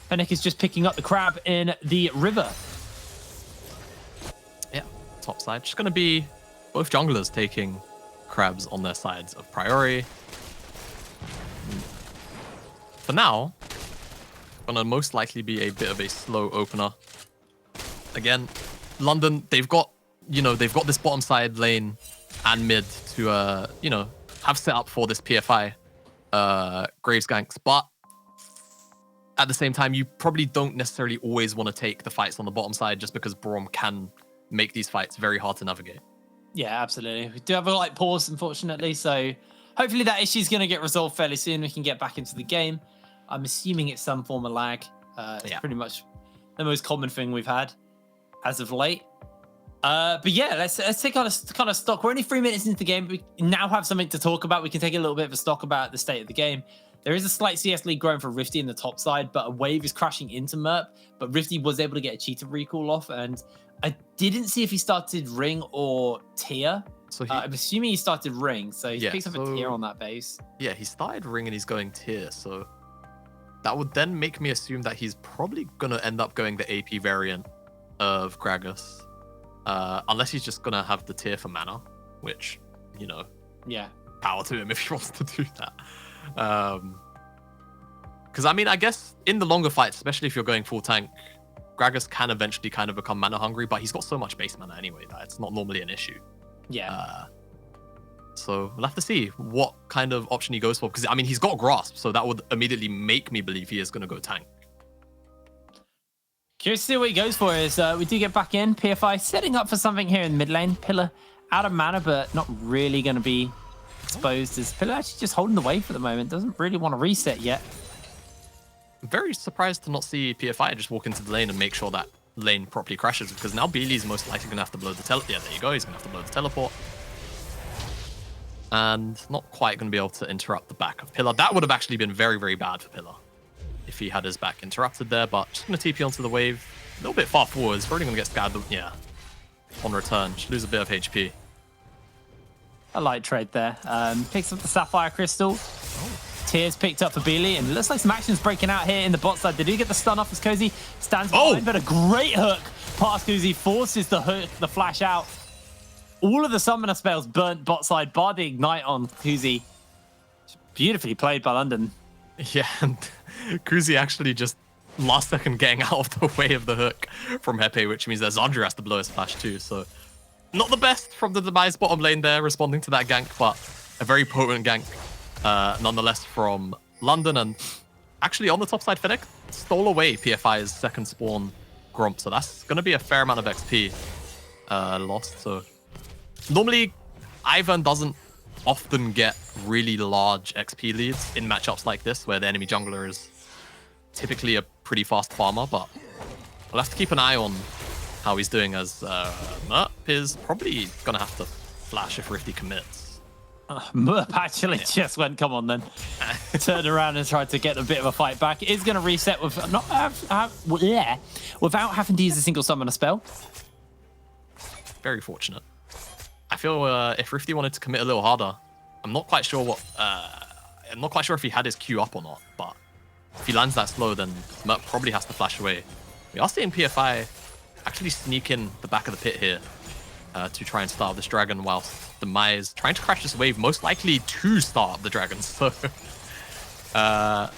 Fennec is just picking up the crab in the river. Yeah, top side. Just going to be both junglers taking crabs on their sides of priority. For now, gonna most likely be a bit of a slow opener. Again, London, they've got this bottom side lane and mid to, have set up for this PFI Graves ganks, but at the same time, you probably don't necessarily always want to take the fights on the bottom side just because Braum can make these fights very hard to navigate. Yeah, absolutely. We do have a light pause, unfortunately, so hopefully that issue is going to get resolved fairly soon. We can get back into the game. I'm assuming it's some form of lag. It's pretty much the most common thing we've had as of late. But yeah, let's take kind of stock. We're only 3 minutes into the game. We now have something to talk about. We can take a little bit of a stock about the state of the game. There is a slight CS lead growing for Rifty in the top side, but a wave is crashing into Merp. But Rifty was able to get a cheetah recall off, and I didn't see if he started Ring or Tier. So I'm assuming he started Ring, so he picks up a Tier on that base. Yeah, he started Ring and he's going Tier, so that would then make me assume that he's probably going to end up going the AP variant of Gragas. Unless he's just going to have the Tier for mana, which, power to him if he wants to do that. Because, I guess in the longer fights, especially if you're going full tank, Gragas can eventually kind of become mana hungry, but he's got so much base mana anyway that it's not normally an issue. Yeah. So we'll have to see what kind of option he goes for. Because, he's got Grasp, so that would immediately make me believe he is going to go tank. Curious to see what he goes for. Is we do get back in. PFI setting up for something here in mid lane. Pillar out of mana, but not really going to be exposed. Is Pillar actually just holding the wave for the moment? Doesn't really want to reset yet. I'm very surprised to not see PFI just walk into the lane and make sure that lane properly crashes, because now Beely's most likely going to have to blow the teleport. Yeah, there you go. He's going to have to blow the teleport. And not quite going to be able to interrupt the back of Pillar. That would have actually been very, very bad for Pillar if he had his back interrupted there, but just going to TP onto the wave. A little bit far forward. He's probably going to get scared. Yeah. On return. Should lose a bit of HP. A light trade there. Picks up the Sapphire Crystal. Tears picked up for Beely, and it looks like some action's breaking out here in the bot side. They do get the stun off as Cozy stands behind, but a great hook past Cozy forces the hook, the flash out. All of the summoner spells burnt bot side, bar the ignite on Cozy. Beautifully played by London. Yeah, and Cozy actually just last second getting out of the way of the hook from Hepe, which means that Zandru has to blow his flash too. So not the best from the Demise bottom lane there, responding to that gank, but a very potent gank nonetheless from London. And actually on the top side, Fennec stole away PFI's second spawn Gromp, so that's going to be a fair amount of XP lost. So normally Ivern doesn't often get really large XP leads in matchups like this, where the enemy jungler is typically a pretty fast farmer, but we'll have to keep an eye on how he's doing, as Merp is probably going to have to flash if Rifty commits. Merp actually just went, come on then. Turned around and tried to get a bit of a fight back. It is going to reset with without having to use a single summoner spell. Very fortunate. I feel if Rifty wanted to commit a little harder, I'm not quite sure what. I'm not quite sure if he had his Q up or not, but if he lands that slow, then Merp probably has to flash away. We are seeing PFI actually sneak in the back of the pit here to try and starve this dragon, whilst Demise trying to crash this wave, most likely to start the dragon. So we'll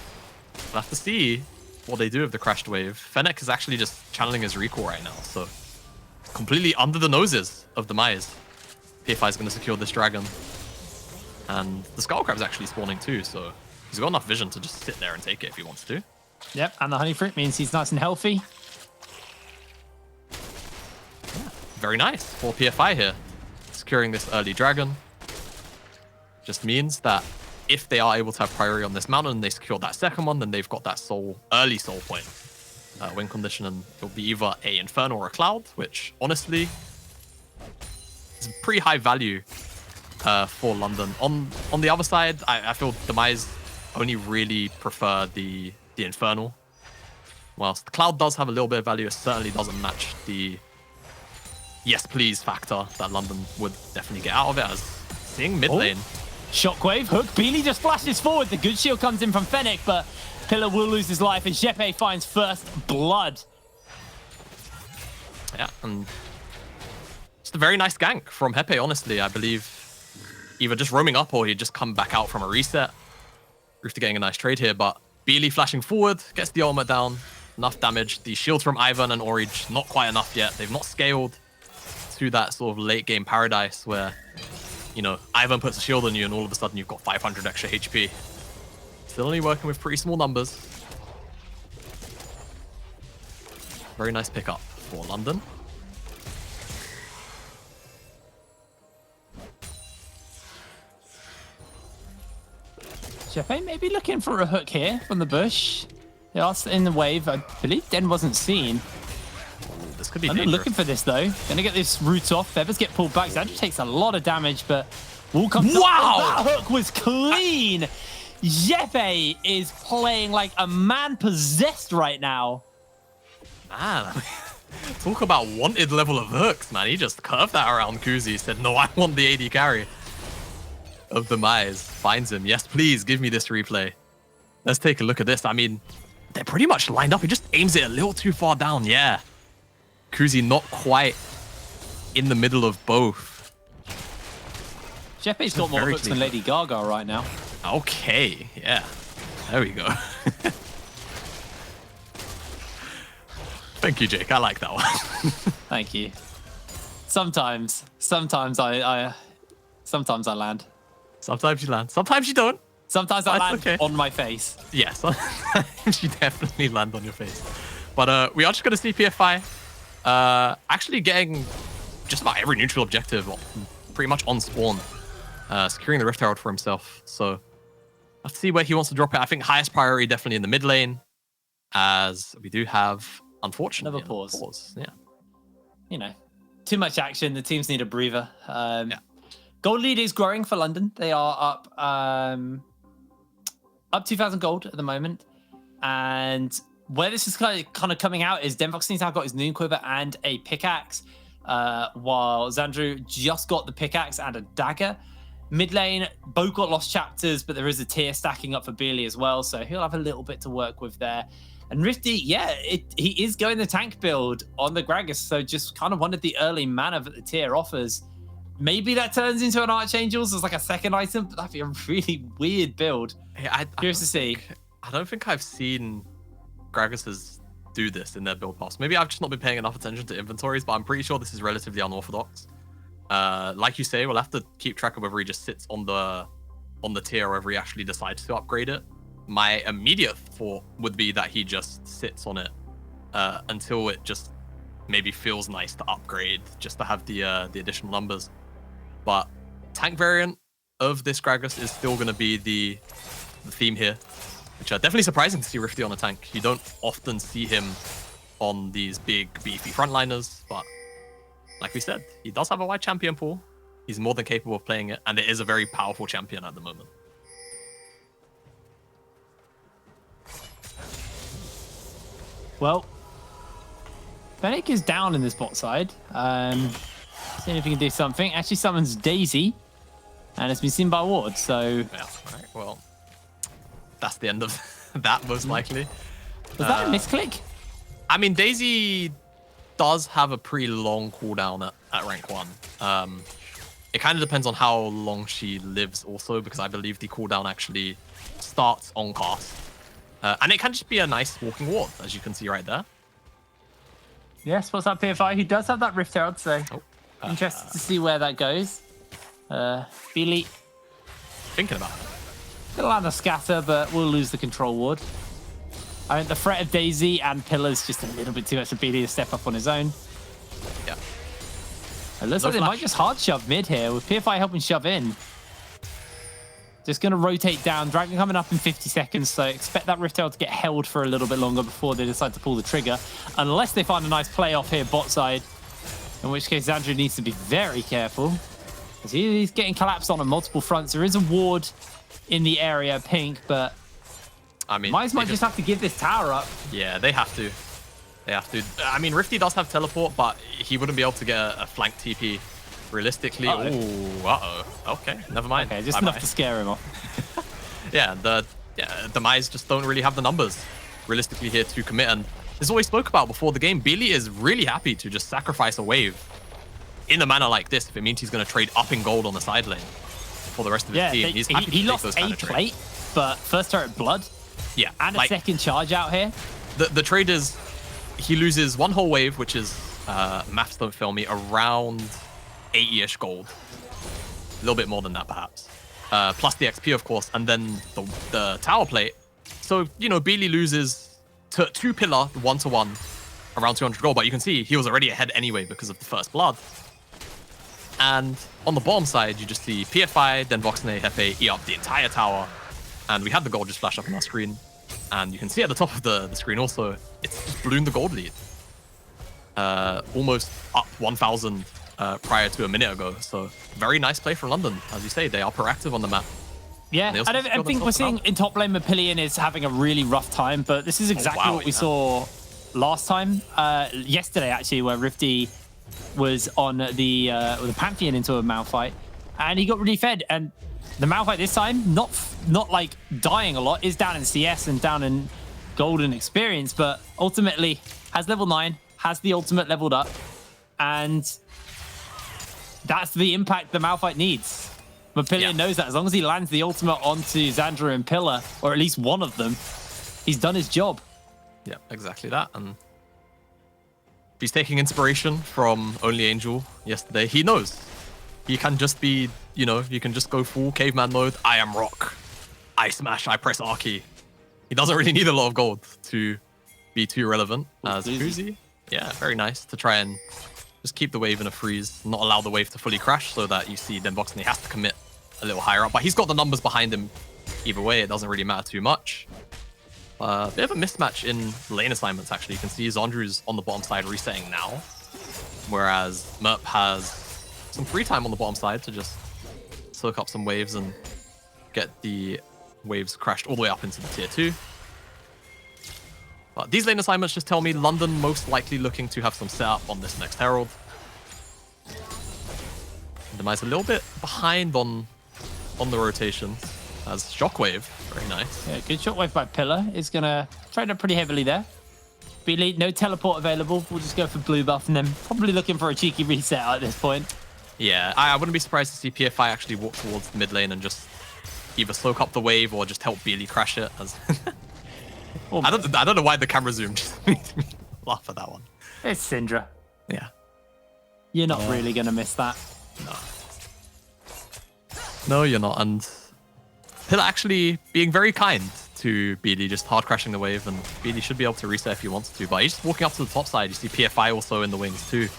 have to see what they do with the crashed wave. Fennec is actually just channeling his recall right now, so completely under the noses of Demise. PFI is going to secure this dragon. And the Skullcrab's actually spawning too, so he's got enough vision to just sit there and take it if he wants to. Yep, and the honey fruit means he's nice and healthy. Yeah, very nice for PFI here. Securing this early dragon just means that if they are able to have priority on this mountain and they secure that second one, then they've got that early soul point, win condition, and it'll be either a Inferno or a Cloud, which honestly is pretty high value for London. On the other side, I feel Demise only really prefer the Infernal. Whilst the Cloud does have a little bit of value, it certainly doesn't match the yes please factor that London would definitely get out of it, as seeing mid lane. Shockwave, hook, Beely just flashes forward. The good shield comes in from Fennec, but Pillar will lose his life, and Jeppe finds first blood. Yeah, and just a very nice gank from Jeppe, honestly. I believe either just roaming up or he'd just come back out from a reset. Rooster getting a nice trade here, but Beely flashing forward, gets the ultimate down. Enough damage. The shields from Ivan and Orige, not quite enough yet. They've not scaled to that sort of late game paradise where, you know, Ivan puts a shield on you and all of a sudden you've got 500 extra HP. Still only working with pretty small numbers. Very nice pickup for London. Jeppe maybe looking for a hook here from the bush. They are in the wave. I believe Den wasn't seen. Ooh, this could be I'm not dangerous. looking for this though. Gonna get this root off. Feathers get pulled back. Zadra takes a lot of damage, but Wall comes up. Wow! Oh, that hook was clean. Jeppe is playing like a man possessed right now. Man, talk about wanted level of hooks, man. He just curved that around Kuzi. Said, no, I want the AD carry of Demise. Finds him. Yes, please give me this replay. Let's take a look at this. I mean, they're pretty much lined up. He just aims it a little too far down. Yeah. Kuzi not quite in the middle of both. Jeppe's got more hooks than Lady Gaga right now. Okay, yeah. There we go. Thank you, Jake. I like that one. Thank you. Sometimes I land. Sometimes you land. Sometimes you don't. Sometimes I land okay. on my face. Yes, sometimes you definitely land on your face. But we are just going to see PFI actually getting just about every neutral objective pretty much on spawn. Securing the Rift Herald for himself. So let's see where he wants to drop it. I think highest priority definitely in the mid lane, as we do have, unfortunately, another pause. Yeah. You know, too much action. The teams need a breather. Yeah. Gold lead is growing for London. They are up 2,000 gold at the moment. And where this is kind of coming out is Denvox now got his Noon Quiver and a pickaxe, while Xandru just got the pickaxe and a dagger. Mid lane, both got lost chapters, but there is a tier stacking up for Beely as well, so he'll have a little bit to work with there. And Rifty, yeah, he is going the tank build on the Gragas, so just kind of wanted the early mana that the tier offers. Maybe that turns into an Archangels as like a second item, but that'd be a really weird build. Hey, Curious to see. I don't think I've seen Gragas's do this in their build pass. Maybe I've just not been paying enough attention to inventories, but I'm pretty sure this is relatively unorthodox. Like you say, we'll have to keep track of whether he just sits on the tier or whether he actually decides to upgrade it. My immediate thought would be that he just sits on it until it just maybe feels nice to upgrade, just to have the additional numbers. But tank variant of this Gragas is still going to be the theme here, which are definitely surprising to see Rifty on a tank. You don't often see him on these big, beefy frontliners, but like we said, he does have a wide champion pool. He's more than capable of playing it, and it is a very powerful champion at the moment. Well, Fennec is down in this bot side. Seeing if he can do something. Actually summons Daisy, and it's been seen by Ward, so... Yeah, all right, well, that's the end of that, most likely. Was that a misclick? I mean, Daisy does have a pretty long cooldown at rank 1. It kind of depends on how long she lives also, because I believe the cooldown actually starts on cast. And it can just be a nice walking ward, as you can see right there. Yes, what's up, PFI? He does have that Rift Herald, so interested to see where that goes. Beely thinking about it. Gonna land a scatter, but we'll lose the control ward. I mean, the threat of Daisy and Pillars just a little bit too much for Beely to step up on his own. Yeah. It looks like they might just hard shove mid here with PFI helping shove in. Just going to rotate down. Dragon coming up in 50 seconds, so expect that Rift Tail to get held for a little bit longer before they decide to pull the trigger. Unless they find a nice play off here bot side, in which case Xandru needs to be very careful. Because he's getting collapsed on multiple fronts. There is a ward in the area, pink, but I mean, might just have to give this tower up. Yeah, they have to. They have to. I mean, Rifty does have teleport, but he wouldn't be able to get a flank TP realistically. Okay, never mind. Okay, just enough to scare him off. Demise just don't really have the numbers realistically here to commit. And this is what we spoke about before the game. Beely is really happy to just sacrifice a wave in a manner like this if it means he's going to trade up in gold on the side lane for the rest of his team. He's happy he to lost take those kind of plate, trades. but first turret blood. Yeah, and a second charge out here. The trade is he loses one whole wave, which is maths don't fail me, around 80-ish gold. A little bit more than that, perhaps. Plus the XP, of course, and then the tower plate. So, you know, Beely loses to 2 pillar, 1-to-1, around 200 gold. But you can see he was already ahead anyway because of the first blood. And on the bottom side, you just see PFI, then Voxnay, Hefe, E up the entire tower. And we had the gold just flash up on our screen. And you can see at the top of the screen also, it's just ballooned the gold lead. Almost up 1,000 prior to a minute ago. So very nice play from London. As you say, they are proactive on the map. Yeah, I think we're seeing in top lane, Mappillion is having a really rough time, but this is exactly what we saw last time. Yesterday, actually, where Rifty was on the Pantheon into a Malphite, and he got really fed. And the Malphite this time, not like dying a lot, is down in CS and down in golden experience, but ultimately has level 9, has the ultimate leveled up, and that's the impact the Malphite needs. Mappillion knows that as long as he lands the ultimate onto Xandru and Pillar, or at least one of them, he's done his job. Yeah, exactly that. And he's taking inspiration from Only Angel yesterday. He knows he can just be, you know, you can just go full caveman mode. I am rock. I smash. I press R key. He doesn't really need a lot of gold to be too relevant as Fuzi. Yeah, very nice to try and just keep the wave in a freeze, not allow the wave to fully crash so that you see Denboxney has to commit a little higher up. But he's got the numbers behind him either way. It doesn't really matter too much. Bit of a mismatch in lane assignments, actually. You can see Xandru's on the bottom side resetting now, whereas Merp has some free time on the bottom side to just soak up some waves and get the waves crashed all the way up into the tier 2. But these lane assignments just tell me London most likely looking to have some setup on this next Herald. Demise a little bit behind on the rotations as Shockwave. Very nice. Yeah, good Shockwave by Pillar. Is going to trade up pretty heavily there. Beely, no teleport available. We'll just go for blue buff and then probably looking for a cheeky reset at this point. Yeah, I wouldn't be surprised to see PFI actually walk towards the mid lane and just either soak up the wave or just help Beely crash it. As I don't know why the camera zoom just made me laugh at that one. It's Syndra. Yeah. You're not really going to miss that. No, you're not. And Pillar actually being very kind to Beely, just hard crashing the wave, and Beely should be able to reset if he wants to. But he's just walking up to the top side. You see PFI also in the wings too.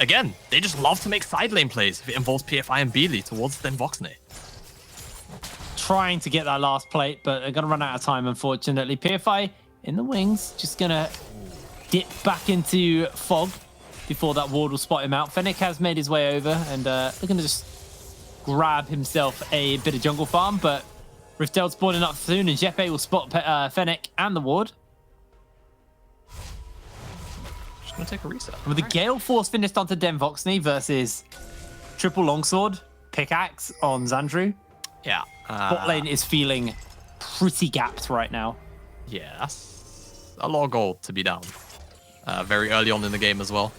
Again, they just love to make side lane plays if it involves PFI and Beely towards then Voxnay. Trying to get that last plate, but they're going to run out of time, unfortunately. PFI in the wings, just going to dip back into Fog before that ward will spot him out. Fennec has made his way over and looking to just grab himself a bit of jungle farm, but Riftel spawning up soon and Jeppe will spot Fennec and the ward. Just going to take a reset. With the Gale Force finished onto Den Voxney versus triple longsword, pickaxe on Xandru. Yeah. Bot lane is feeling pretty gapped right now. Yeah, that's a lot of gold to be down. Very early on in the game as well.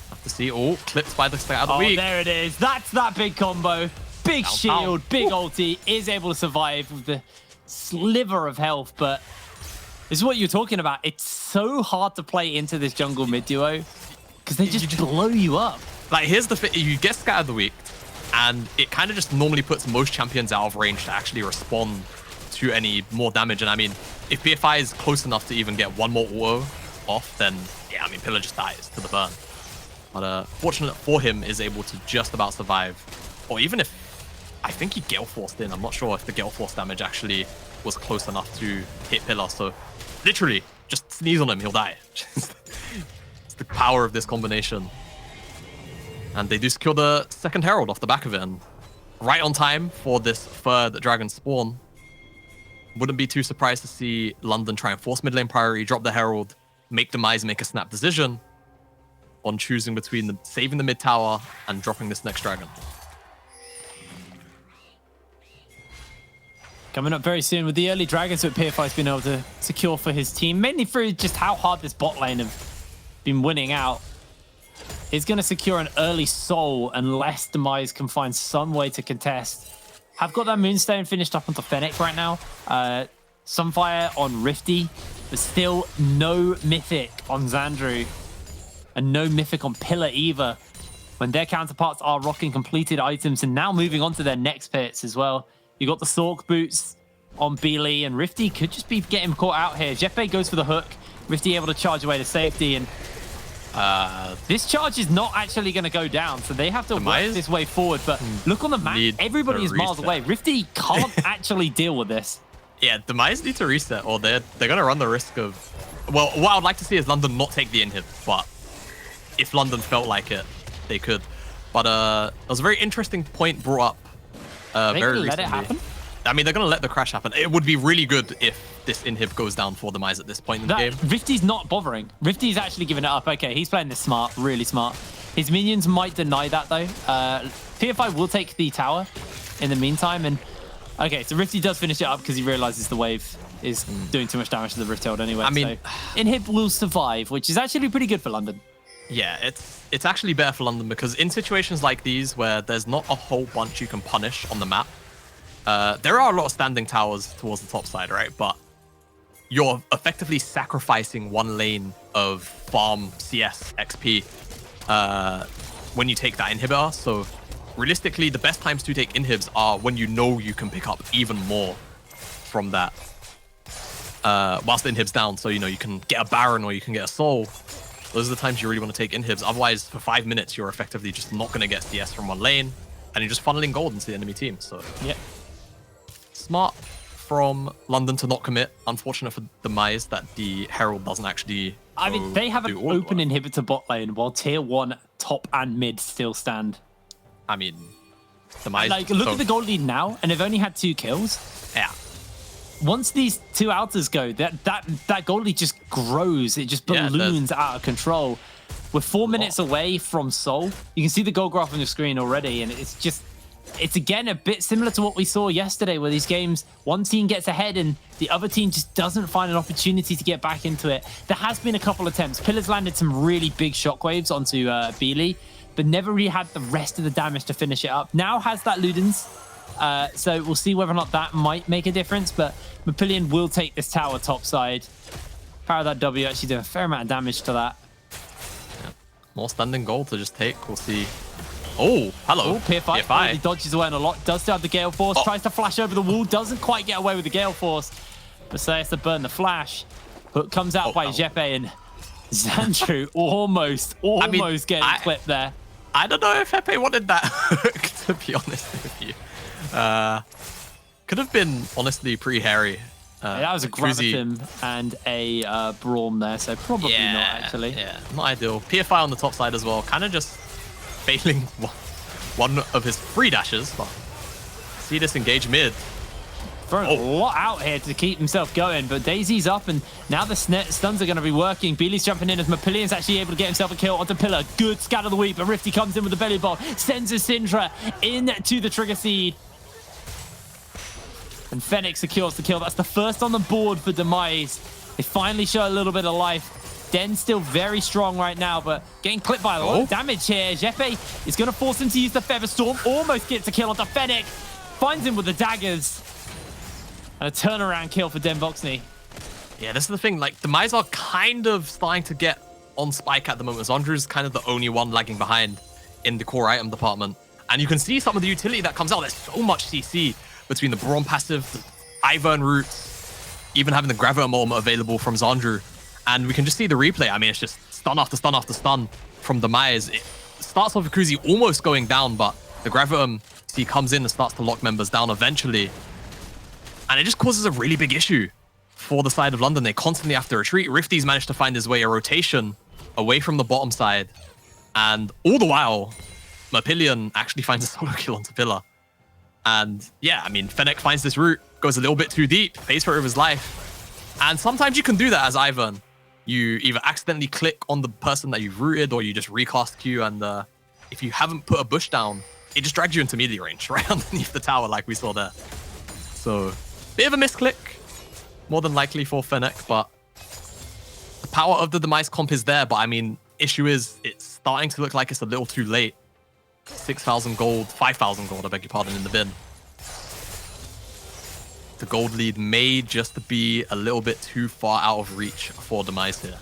Have to see. Oh, clipped by the start of the week. There it is. That's that big combo. Big shield, big ulti. Is able to survive with the sliver of health. But this is what you're talking about. It's so hard to play into this jungle mid duo because they just blow you up. Like, here's the thing. You get scattered the week, and it kind of just normally puts most champions out of range to actually respond to any more damage. And I mean, if PFI is close enough to even get one more auto off, then yeah, I mean, Pillar just dies to the burn. But fortunate for him, is able to just about survive. Or even if I think he Gale Forced in. I'm not sure if the Gale Force damage actually was close enough to hit Pillar. So literally, just sneeze on him, he'll die. It's the power of this combination. And they do secure the second Herald off the back of it. And right on time for this third Dragon spawn. Wouldn't be too surprised to see London try and force mid lane priority, drop the Herald, make Demise make a snap decision on choosing between saving the mid tower and dropping this next Dragon. Coming up very soon with the early Dragons that PFI's been able to secure for his team, mainly through just how hard this bot lane have been winning out. He's going to secure an early soul unless Demise can find some way to contest. Have got that Moonstone finished up onto Fennec right now. Sunfire on Rifty, but still no Mythic on Xandru. And no Mythic on Pillar either. When their counterparts are rocking completed items and now moving on to their next pits as well. You got the Sork boots on Beely, and Rifty could just be getting caught out here. Jeppe goes for the hook. Rifty able to charge away to safety, and this charge is not actually going to go down, so they have to work this way forward. But look on the map, everybody is miles away. Rifty can't actually deal with this. Yeah, Demise need to reset, or they're going to run the risk of... Well, what I'd like to see is London not take the inhib, but if London felt like it, they could. But it was a very interesting point brought up very recently. Let it happen? I mean, they're going to let the crash happen. It would be really good if this inhib goes down for Demise at this point in the game. Rifty's not bothering. Rifty's actually giving it up. Okay, he's playing this smart, really smart. His minions might deny that, though. PFI will take the tower in the meantime. And okay, so Rifty does finish it up because he realizes the wave is doing too much damage to the Rift Herald anyway. I mean, so inhib will survive, which is actually pretty good for London. Yeah, it's actually better for London because in situations like these where there's not a whole bunch you can punish on the map, there are a lot of standing towers towards the top side, right? But you're effectively sacrificing one lane of farm CS XP when you take that inhibitor. So realistically, the best times to take inhibs are when you know you can pick up even more from that whilst the inhib's down. So, you know, you can get a Baron or you can get a Soul. Those are the times you really want to take inhibs. Otherwise, for 5 minutes, you're effectively just not going to get CS from one lane, and you're just funneling gold into the enemy team. So, yeah, smart from London to not commit. Unfortunate for Demise that the Herald doesn't actually. I mean, they have an open inhibitor bot lane while tier 1 top and mid still stand. I mean, Demise. Like, look at the gold lead now, and they've only had 2 kills. Yeah. Once these 2 altars go, that gold lead just grows. It just balloons out of control. We're 4 minutes away from Soul. You can see the gold graph on the screen already, and it's again a bit similar to what we saw yesterday, where these games, one team gets ahead and the other team just doesn't find an opportunity to get back into it. There has been a couple attempts. Pillars landed some really big shockwaves onto Beely, but never really had the rest of the damage to finish it up. Now has that Ludens. So we'll see whether or not that might make a difference, but Mapillion will take this tower topside. Power of that W actually did a fair amount of damage to that. Yeah. More standing gold to just take. We'll see. Oh, hello. Oh, PFI. He dodges away on a lot. Does still have the Gale Force. Tries to flash over the wall. Doesn't quite get away with the Gale Force. But so has to burn the flash. Hook comes out by Jeppe, and Xandru almost getting clipped there. I don't know if Jeppe wanted that hook, to be honest with you. Could have been honestly pretty hairy. That was a Graviton and a Braum there, so probably not actually. Yeah, not ideal. PFI on the top side as well, kind of just failing one of his free dashes. But see this engage mid. Throwing a lot out here to keep himself going, but Daisy's up, and now the stuns are going to be working. Beely's jumping in as Mapillion's actually able to get himself a kill onto Pillar. Good scatter of the week, but Rifty comes in with the belly bot, sends his Syndra into the trigger seed. And Fennec secures the kill. That's the first on the board for Demise. They finally show a little bit of life. Den's still very strong right now, but getting clipped by a lot of damage here. Jeppe is going to force him to use the Feather Storm. Almost gets a kill onto Fennec. Finds him with the daggers. And a turnaround kill for Den Boxney. Yeah, this is the thing. Like, Demise are kind of starting to get on spike at the moment. Xandru's kind of the only one lagging behind in the core item department. And you can see some of the utility that comes out. There's so much CC between the Braum passive, the Ivern roots, even having the Graviton Ulm available from Xandru. And we can just see the replay. I mean, it's just stun after stun after stun from Demise. It starts off with Cruzy almost going down, but the Graviton He comes in and starts to lock members down eventually. And it just causes a really big issue for the side of London. They constantly have to retreat. Rifty's managed to find his way a rotation away from the bottom side. And all the while, Merpillion actually finds a solo kill onto Pillar. And yeah, I mean, Fennec finds this route, goes a little bit too deep, pays for it with his life. And sometimes you can do that as Ivern. You either accidentally click on the person that you've rooted, or you just recast Q, and if you haven't put a bush down, it just drags you into melee range right underneath the tower like we saw there. So, bit of a misclick, more than likely for Fennec, but the power of the Demise comp is there. But I mean, issue is it's starting to look like it's a little too late. 6,000 gold, 5,000 gold, I beg your pardon, in the bin. The gold lead may just be a little bit too far out of reach for Demise here.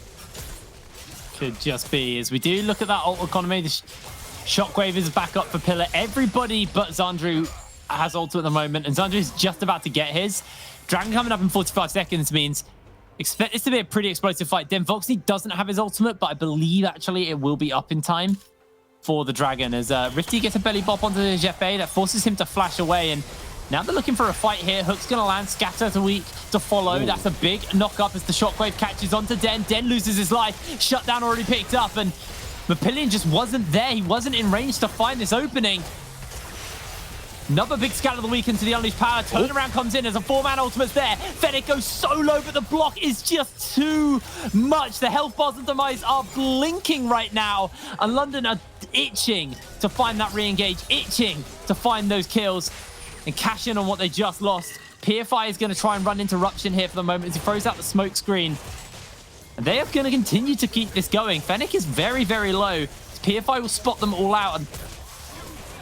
Could just be. As we do look at that ult economy, the Shockwave is back up for Pillar. Everybody but Xandru has ult at the moment, and Xandru is just about to get his. Dragon coming up in 45 seconds means expect this to be a pretty explosive fight. Voxney doesn't have his ultimate, but I believe actually it will be up in time for the Dragon as Rifty gets a belly bop onto the Jeff Bay that forces him to flash away. And now they're looking for a fight here. Hook's going to land. Scatter to weak to follow. Ooh. That's a big knock up as the Shockwave catches onto Den. Den loses his life. Shutdown already picked up, and Merpillion just wasn't there. He wasn't in range to find this opening. Another big scatter of the week into the Unleashed Power. Turnaround comes in as a 4-man ultimate's there. Fennec goes solo, but the block is just too much. The health bars of Demise are blinking right now, and London are itching to find that re-engage, itching to find those kills and cash in on what they just lost. PFI is going to try and run interruption here for the moment as he throws out the smoke screen. And they are going to continue to keep this going. Fennec is very, very low. PFI will spot them all out. And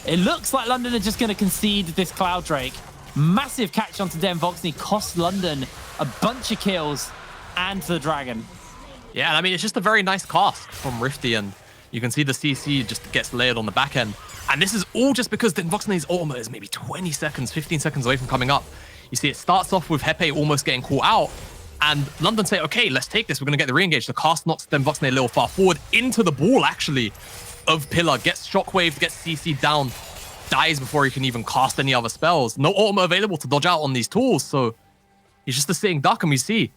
it looks like London are just going to concede this Cloud Drake. Massive catch onto Den Voxney cost London a bunch of kills and the Dragon. Yeah, and I mean, it's just a very nice cast from Rifty, and you can see the CC just gets layered on the back end. And this is all just because Den Voxney's ultimate is maybe 20 seconds, 15 seconds away from coming up. You see, it starts off with Hepe almost getting caught out, and London say, okay, let's take this. We're going to get the re-engage. The cast knocks Den Voxney a little far forward into the ball, actually, of Pillar. Gets Shockwave, gets CC down, dies before he can even cast any other spells. No ultimate available to dodge out on these tools, so he's just a sitting duck, and we see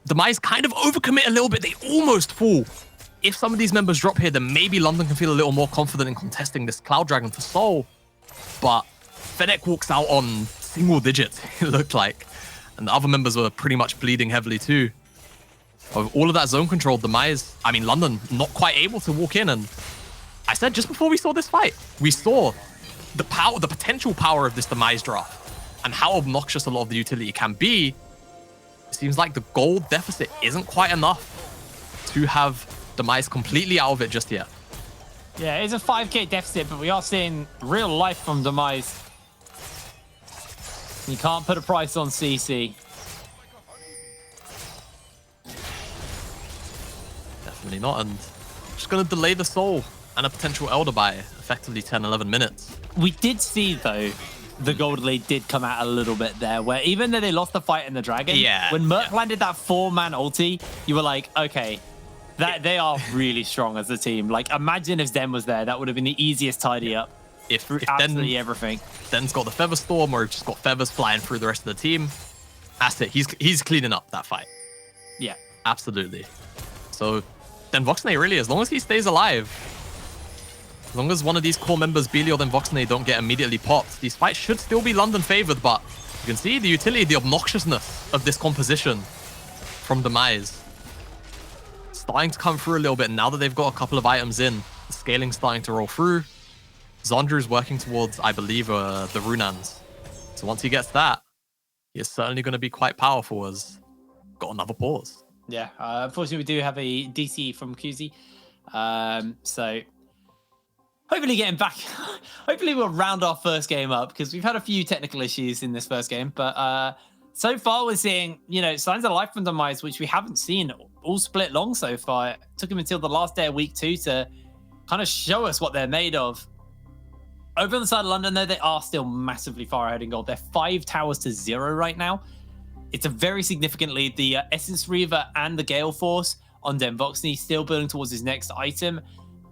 Demise kind of overcommit a little bit. They almost fall. If some of these members drop here, then maybe London can feel a little more confident in contesting this Cloud Dragon for Soul. But Fennec walks out on single digits, it looked like. And the other members were pretty much bleeding heavily too. Of all of that zone control, Demise, I mean, London not quite able to walk in. And I said just before we saw this fight, we saw the power, the potential power of this Demise draft and how obnoxious a lot of the utility can be. It seems like the gold deficit isn't quite enough to have Demise completely out of it just yet. Yeah, it's a 5k deficit, but we are seeing real life from Demise. You can't put a price on CC. Definitely not, and just going to delay the Soul and a potential Elder by effectively 10-11 minutes. We did see, though, the gold lead did come out a little bit there, where even though they lost the fight in the Dragon, when Merc landed that 4-man ulti, you were like, okay, that they are really strong as a team. Like, imagine if Zen was there, that would have been the easiest tidy up. If absolutely everything. Den's got the Feather Storm, or just got feathers flying through the rest of the team, that's it. He's cleaning up that fight. Yeah. Absolutely. So, Den Voxney really, as long as he stays alive, as long as one of these core members, Beely or Den Voxney, don't get immediately popped, these fights should still be London favored, but you can see the utility, the obnoxiousness of this composition from Demise starting to come through a little bit now that they've got a couple of items in. The scaling's starting to roll through. Xandru's working towards, I believe, the Runans. So once he gets that, he is certainly going to be quite powerful as got another pause. Yeah, unfortunately, we do have a DC from QZ. So hopefully getting back, hopefully we'll round our first game up because we've had a few technical issues in this first game. But so far we're seeing, you know, signs of life from Demise, which we haven't seen all split long so far. It took them until the last day of week 2 to kind of show us what they're made of. Over on the side of London, though, they are still massively far ahead in gold. They're 5 towers to 0 right now. It's a very significant lead. The Essence Reaver and the Gale Force on Den Voxney still building towards his next item.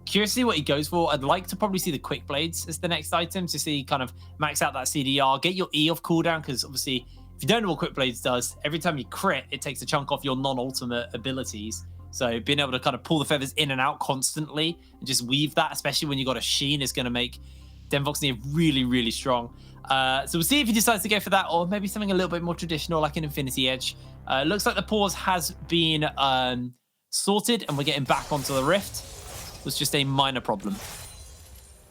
Curious to see what he goes for. I'd like to probably see the quick blades as the next item to see kind of max out that CDR, get your E off cooldown, because obviously if you don't know what quick blades does, every time you crit, it takes a chunk off your non-ultimate abilities. So being able to kind of pull the feathers in and out constantly and just weave that, especially when you got a Sheen, is going to make Denvoxney really, really strong. So we'll see if he decides to go for that, or maybe something a little bit more traditional like an Infinity Edge. It looks like the pause has been sorted and we're getting back onto the Rift. It was just a minor problem.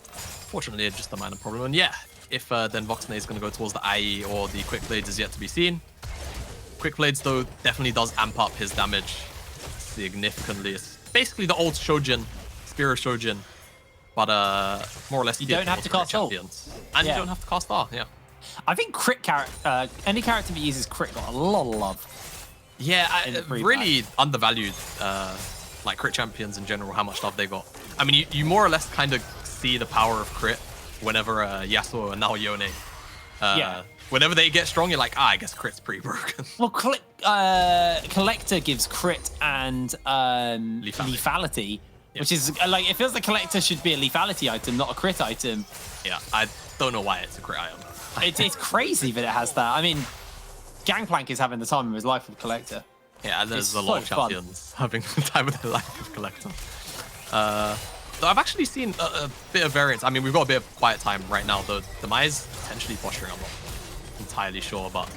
Fortunately, just a minor problem. And yeah, if Denvoxney is going to go towards the IE or the Quick Blades is yet to be seen. Quick Blades, though, definitely does amp up his damage significantly. It's basically the old Shojin, Spear of Shojin, but more or less you don't have to cast ult. And you don't have to cast R, yeah. I think crit any character that uses crit got a lot of love. Yeah, really undervalued like crit champions in general, how much love they got. I mean, you more or less kind of see the power of crit whenever Yasuo and now Yone, whenever they get strong, you're like, I guess crit's pretty broken. Well, Collector gives crit and lethality. Yeah. Which is like, it feels like Collector should be a lethality item, not a crit item. Yeah, I don't know why it's a crit item. It's crazy that it has that. I mean, Gangplank is having the time of his life with Collector. Yeah, and there's a lot of champions having the time of their life with Collector. Though I've actually seen a bit of variance. I mean, we've got a bit of quiet time right now, though. Demise potentially posturing, I'm not entirely sure, but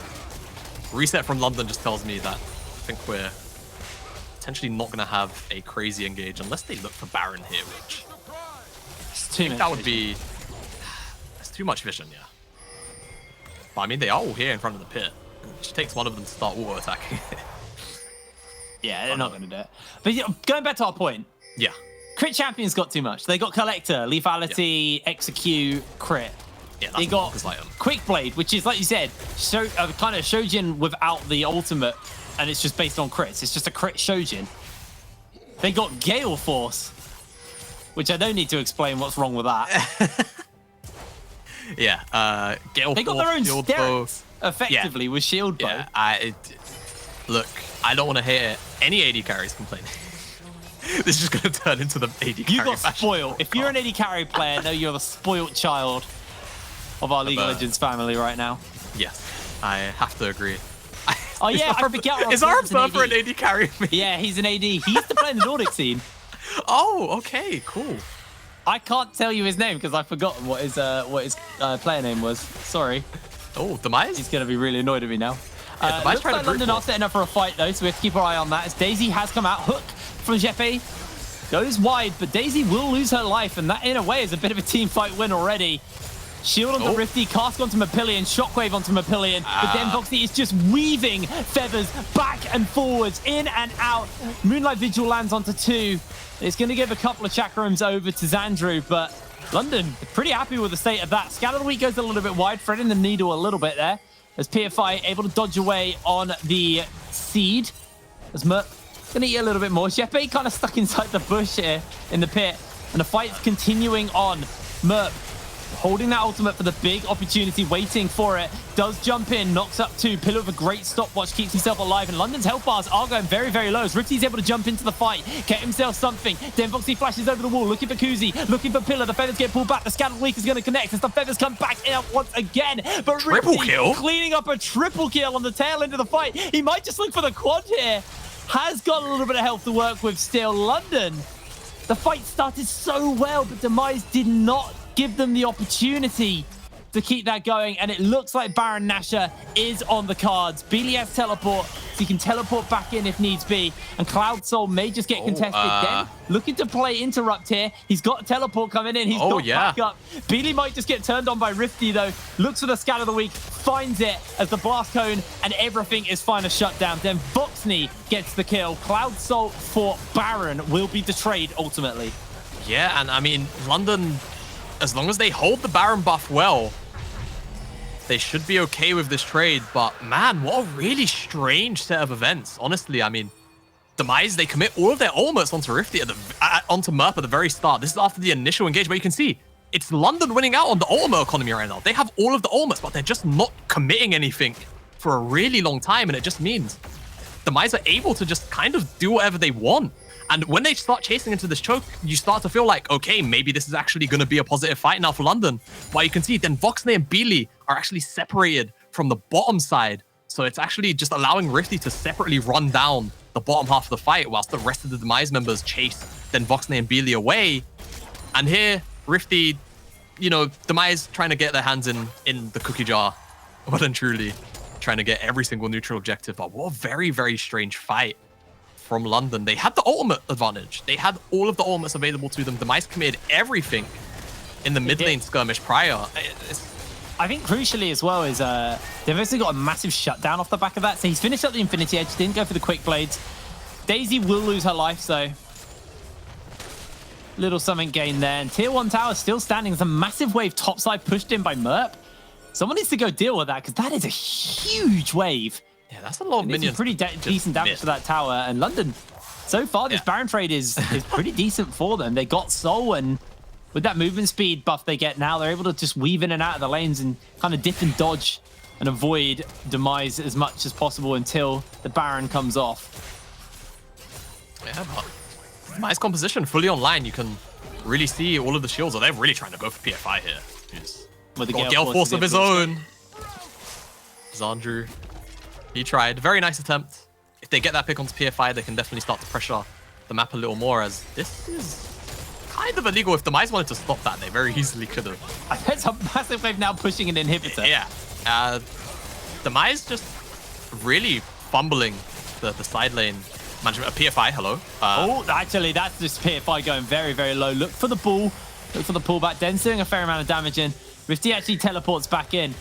reset from London just tells me that I think we're potentially not going to have a crazy engage unless they look for Baron here, which that would be... That's too much vision, yeah. But I mean, they are all here in front of the pit. It just takes one of them to start auto attacking. Yeah, they're not going to do it. But going back to our point. Yeah. Crit champions got too much. They got Collector, lethality, execute, crit. Yeah, they got Quick Blade, which is, like you said, kind of Shojin without the ultimate, and it's just based on crits. It's just a crit Shojin. They got Gale Force, which I don't need to explain what's wrong with that. Yeah, Gale Force. They got their own stats, effectively, with Shield Bow. Yeah, look, I don't want to hear any AD carries complaining. This is just going to turn into the AD carry. You got spoiled. If you're an AD carry player, know you're the spoiled child of our League of Legends family right now. Yes, I have to agree. Oh yeah, I forget. Is our for an AD carry? Yeah, he's an AD. He used to play in the Nordic scene. Oh, okay, cool. I can't tell you his name because I've forgotten what his player name was. Sorry. Oh, Demise? He's going to be really annoyed at me now. Yeah, looks like London are setting up for a fight though, so we have to keep our eye on that. As Daisy has come out, hook from Jeppe. Goes wide, but Daisy will lose her life, and that in a way is a bit of a team fight win already. Shield onto Rifty, Cask onto Mapillion, Shockwave onto Mapillion, but then Voxy is just weaving feathers back and forwards, in and out. Moonlight Vigil lands onto 2. It's going to give a couple of chakrams over to Xandru, but London pretty happy with the state of that. Scatter of the Week goes a little bit wide, threading the needle a little bit there, as PFI able to dodge away on the Seed. As Merc going to eat a little bit more. Jeppe kind of stuck inside the bush here in the pit, and the fight's continuing on. Merc holding that ultimate for the big opportunity, waiting for it. Does jump in, knocks up 2. Pillar with a great stopwatch, keeps himself alive, and London's health bars are going very, very low. As Rifty's able to jump into the fight, get himself something. Denvoxy flashes over the wall, looking for Kuzi, looking for Pillar. The feathers get pulled back. The Scattered Week is going to connect as the feathers come back in once again. But Rifty cleaning up a triple kill on the tail end of the fight. He might just look for the quad here. Has got a little bit of health to work with still. London, the fight started so well, but Demise did not give them the opportunity to keep that going, and it looks like Baron Nashor is on the cards. Beely has teleport, so he can teleport back in if needs be, and Cloud Soul may just get contested. Then looking to play Interrupt here. He's got a teleport coming in. He's got back up. Beely might just get turned on by Rifty though. Looks for the Scatter of the Week, finds it as the Blast Cone and everything is finally shut down. Then Voxney gets the kill. Cloud Soul for Baron will be betrayed ultimately. Yeah, and I mean, London, as long as they hold the Baron buff well, they should be okay with this trade. But man, what a really strange set of events. Honestly, I mean, Demise, they commit all of their ultimates onto Rifty onto Merp at the very start. This is after the initial engagement. You can see it's London winning out on the ultimate economy right now. They have all of the ultimates, but they're just not committing anything for a really long time. And it just means Demise are able to just kind of do whatever they want. And when they start chasing into this choke, you start to feel like, okay, maybe this is actually going to be a positive fight now for London. But you can see then Voxney and Beely are actually separated from the bottom side. So it's actually just allowing Rifty to separately run down the bottom half of the fight whilst the rest of the Demise members chase then Voxney and Beely away. And here, Rifty, you know, Demise trying to get their hands in the cookie jar, well and truly trying to get every single neutral objective. But what a very, very strange fight from London. They had the ultimate advantage. They had all of the ultimates available to them. Demise committed everything in the mid lane skirmish prior. I think crucially as well is they've also got a massive shutdown off the back of that. So he's finished up the Infinity Edge, didn't go for the quick blades. Daisy will lose her life, so little something gained there. And tier 1 tower still standing. There's a massive wave topside pushed in by Merp. Someone needs to go deal with that because that is a huge wave. Yeah, that's a lot of minions. Pretty decent damage for that tower. And London, so far, this Baron trade is pretty decent for them. They got Soul, and with that movement speed buff they get now, they're able to just weave in and out of the lanes and kind of dip and dodge and avoid Demise as much as possible until the Baron comes off. Yeah, but Demise composition fully online. You can really see all of the shields. They're really trying to go for PFI here. He's with the got Gale Force of his own. Zandru, he tried. Very nice attempt. If they get that pick onto PFI, they can definitely start to pressure the map a little more, as this is kind of illegal. If Demise wanted to stop that, they very easily could have. I bet a massive wave now pushing an inhibitor. Yeah. Demise just really fumbling the side lane management. PFI, hello. Oh, actually, that's just PFI going very, very low. Look for the ball. Look for the pullback. Den's doing a fair amount of damage in. Rifty actually teleports back in.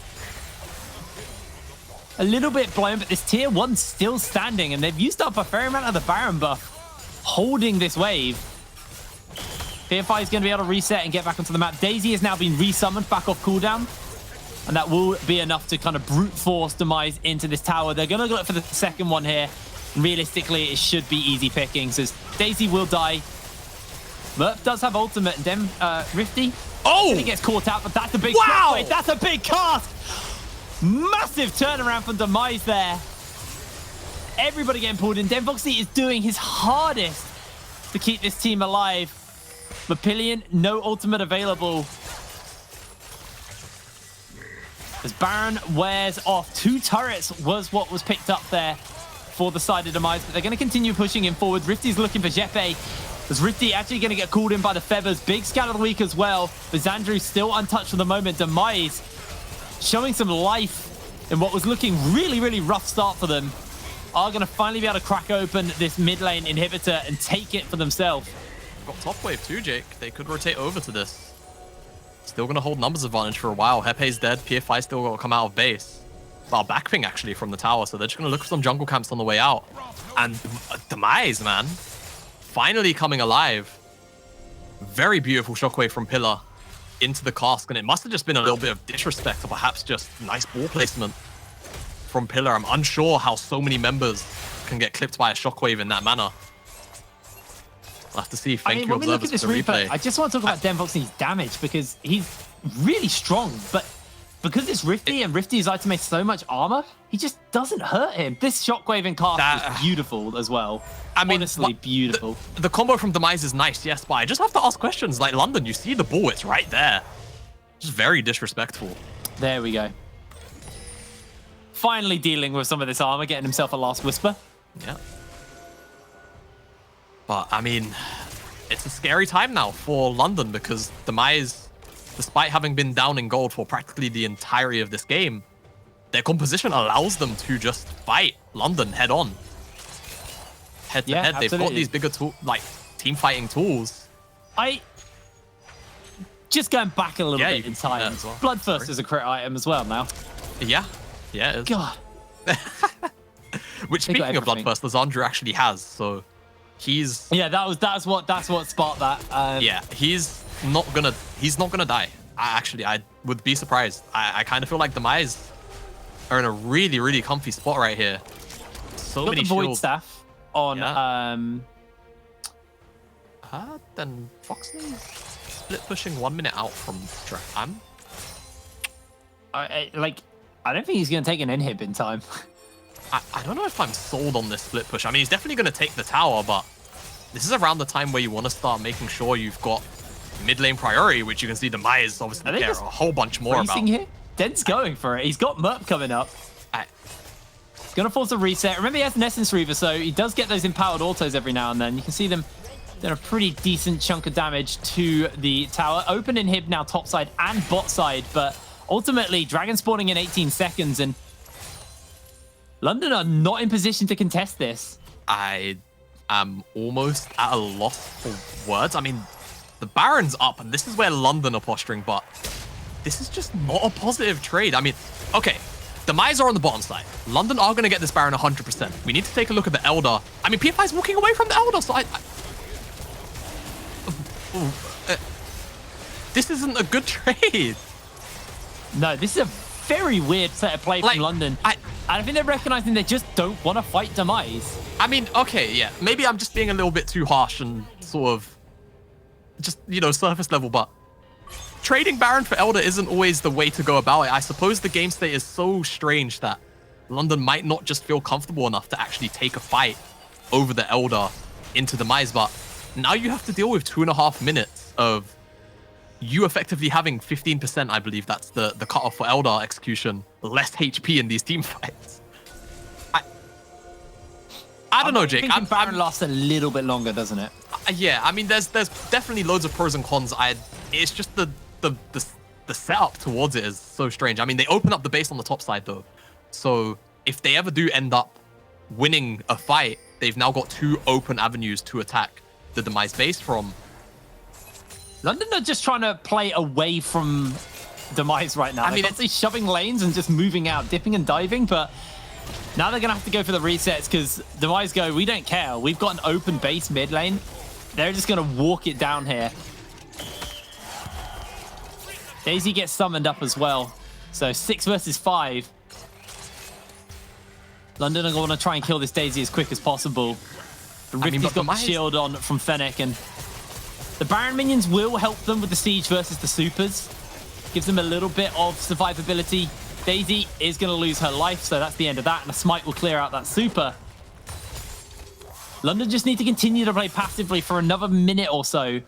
A little bit blown, but this tier 1's still standing, and they've used up a fair amount of the Baron buff, holding this wave. PFI is going to be able to reset and get back onto the map. Daisy has now been resummoned back off cooldown, and that will be enough to kind of brute force Demise into this tower. They're going to look for the second one here. Realistically, it should be easy pickings, as Daisy will die. Merp does have ultimate, and then Rifty. Oh! He gets caught out, but that's a big wow! That's a big cast! Massive turnaround from Demise there. Everybody getting pulled in. Denvoxy is doing his hardest to keep this team alive. Mapillion, no ultimate available. As Baron wears off. 2 turrets was what was picked up there for the side of Demise, but they're going to continue pushing him forward. Rifty's looking for Jeppe. Is Rifty actually going to get called in by the Feathers? Big scout of the week as well. But Zandru's still untouched for the moment. Demise showing some life in what was looking really, really rough start for them. Are going to finally be able to crack open this mid lane inhibitor and take it for themselves. Got top wave too, Jake. They could rotate over to this. Still going to hold numbers advantage for a while. Hepe's dead. PFI still got to come out of base. Well, backping actually from the tower, so they're just going to look for some jungle camps on the way out. And Demise, man, finally coming alive. Very beautiful shockwave from Pillar into the cask, and it must have just been a little bit of disrespect, or perhaps just nice ball placement from Pillar. I'm unsure how so many members can get clipped by a shockwave in that manner. We'll have to see. Thank you, when we look at observers, this for the replay, replay. I just want to talk about Denvoxy's damage, because he's really strong, but because it's Rifty and Rifty's item makes so much armor, he just doesn't hurt him. This shockwave in cast is beautiful as well. I mean, honestly, beautiful. The combo from Demise is nice, yes, but I just have to ask questions. Like London, you see the ball, it's right there. Just very disrespectful. There we go. Finally dealing with some of this armor, getting himself a last whisper. Yeah. But, I mean, it's a scary time now for London, because Demise, despite having been down in gold for practically the entirety of this game, their composition allows them to just fight London head on. Head to head. They've got these bigger team fighting tools. Just going back a little bit in time. Well. Bloodthirst is a crit item as well now. Yeah. Yeah, it is. God. Which, speaking of Bloodthirst, Lizandru actually has, so he's... Yeah, that's what sparked that. Yeah, he's not gonna die. I would be surprised. I kind of feel like Demise are in a really, really comfy spot right here. So many the Void shields. Staff on then Foxley split pushing 1 minute out from Dram. I don't think he's gonna take an inhib in time. I don't know if I'm sold on this split push. I mean, he's definitely gonna take the tower, but this is around the time where you want to start making sure you've got mid lane priority, which you can see Demise obviously care a whole bunch more about. Here? Den's going for it. He's got Merp coming up. He's going to force a reset. Remember, he has an Essence Reaver, so he does get those empowered autos every now and then. You can see them doing a pretty decent chunk of damage to the tower. Open inhib now top side and bot side, but ultimately, Dragon spawning in 18 seconds, and London are not in position to contest this. I am almost at a loss for words. I mean, the Baron's up, and this is where London are posturing, but this is just not a positive trade. I mean, okay, Demise are on the bottom side. London are going to get this Baron 100%. We need to take a look at the Elder. I mean, PFI is walking away from the Elder, so this isn't a good trade. No, this is a very weird set of play from London. I think they're recognizing they just don't want to fight Demise. I mean, okay, yeah. Maybe I'm just being a little bit too harsh and sort of just, you know, surface level, but trading Baron for Elder isn't always the way to go about it. I suppose the game state is so strange that London might not just feel comfortable enough to actually take a fight over the Elder into Demise, but now you have to deal with 2.5 minutes of you effectively having 15%, I believe that's the cutoff for Elder execution, less HP in these team fights. I don't know, Jake. I think Baron lasts a little bit longer, doesn't it? Yeah, I mean, there's definitely loads of pros and cons. It's just the setup towards it is so strange. I mean, they open up the base on the top side though, so if they ever do end up winning a fight, they've now got 2 open avenues to attack the Demise base from. London are just trying to play away from Demise right now. I mean, it's shoving lanes and just moving out, dipping and diving, but now they're going to have to go for the resets because Demise go, we don't care. We've got an open base mid lane. They're just going to walk it down here. Daisy gets summoned up as well. So 6 versus 5. London are going to try and kill this Daisy as quick as possible. Rifty's got the shield on from Fennec, and the Baron minions will help them with the siege versus the supers. Gives them a little bit of survivability. Daisy is going to lose her life, so that's the end of that, and a smite will clear out that super. London just need to continue to play passively for another minute or so.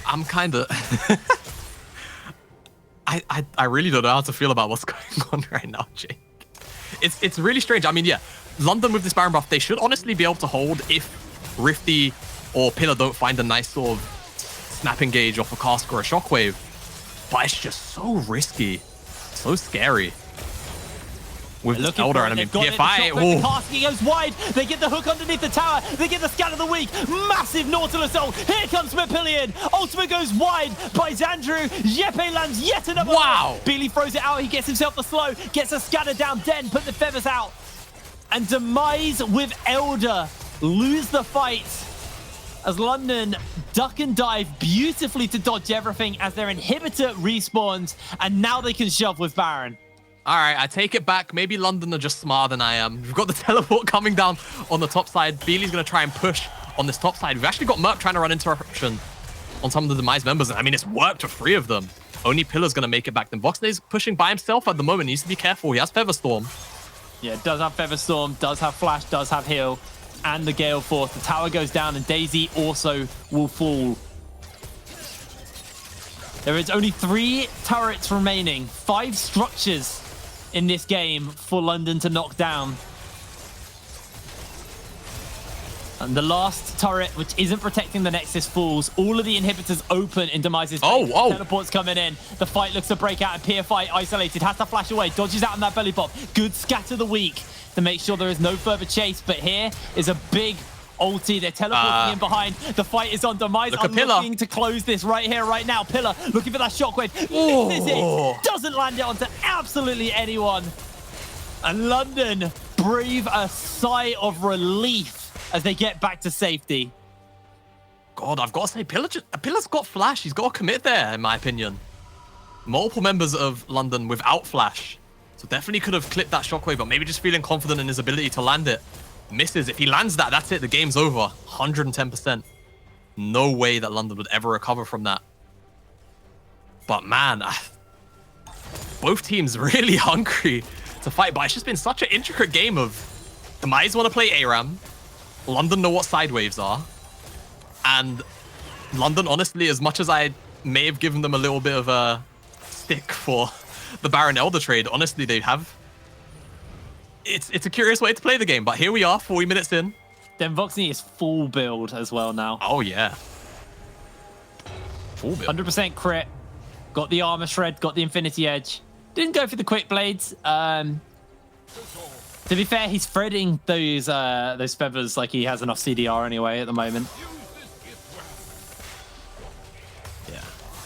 I'm kind of... I really don't know how to feel about what's going on right now, Jake. It's really strange. I mean, yeah, London with this Baron buff, they should honestly be able to hold if Rifty or Pillar don't find a nice sort of snap engage off a cask or a shockwave. But it's just so risky, so scary. With this Elder, and I mean, PFI. The cask, he goes wide. They get the hook underneath the tower. They get the scan of the week. Massive Nautilus ult. Here comes Mapillion. Ultimate goes wide by Xandru. Jeppe lands yet another. Wow. Beely throws it out. He gets himself the slow. Gets a scanner down. Den put the feathers out. And Demise with Elder lose the fight as London duck and dive beautifully to dodge everything as their inhibitor respawns. And now they can shove with Baron. All right, I take it back. Maybe London are just smarter than I am. We've got the teleport coming down on the top side. Beely's going to try and push on this top side. We've actually got Merc trying to run interruption on some of the Demise members. And I mean, it's worked for 3 of them. Only Pillar's going to make it back. Then Voxnay's pushing by himself at the moment. He needs to be careful. He has Featherstorm. Yeah, does have Featherstorm, does have Flash, does have Heal, and the Gale Force. The tower goes down, and Daisy also will fall. There is only 3 turrets remaining, 5 structures in this game for London to knock down. And the last turret, which isn't protecting the Nexus, falls. All of the inhibitors open in Demise's base. Teleports coming in. The fight looks to break out, and PFI isolated. Has to flash away. Dodges out on that belly pop. Good scatter the weak to make sure there is no further chase. But here is a big ulti. They're teleporting in behind. The fight is on. Demise are looking to close this right here, right now. Pillar looking for that shockwave. Misses it. Doesn't land it onto absolutely anyone. And London breathe a sigh of relief as they get back to safety. God, I've got to say, Pillar's got Flash. He's got to commit there, in my opinion. Multiple members of London without Flash. So definitely could have clipped that shockwave, but maybe just feeling confident in his ability to land it. Misses. If he lands that, that's it. The game's over. 110%. No way that London would ever recover from that. But man, both teams really hungry to fight. But it's just been such an intricate game of Demise want to play ARAM. London know what side waves are. And London, honestly, as much as I may have given them a little bit of a stick for the Baron Elder trade, honestly, they have... It's a curious way to play the game, but here we are, 40 minutes in. Then Voxney is full build as well now. Oh, yeah. Full build. 100% crit. Got the armor shred, got the infinity edge. Didn't go for the quick blades. To be fair, he's threading those feathers like he has enough CDR anyway at the moment. Yeah.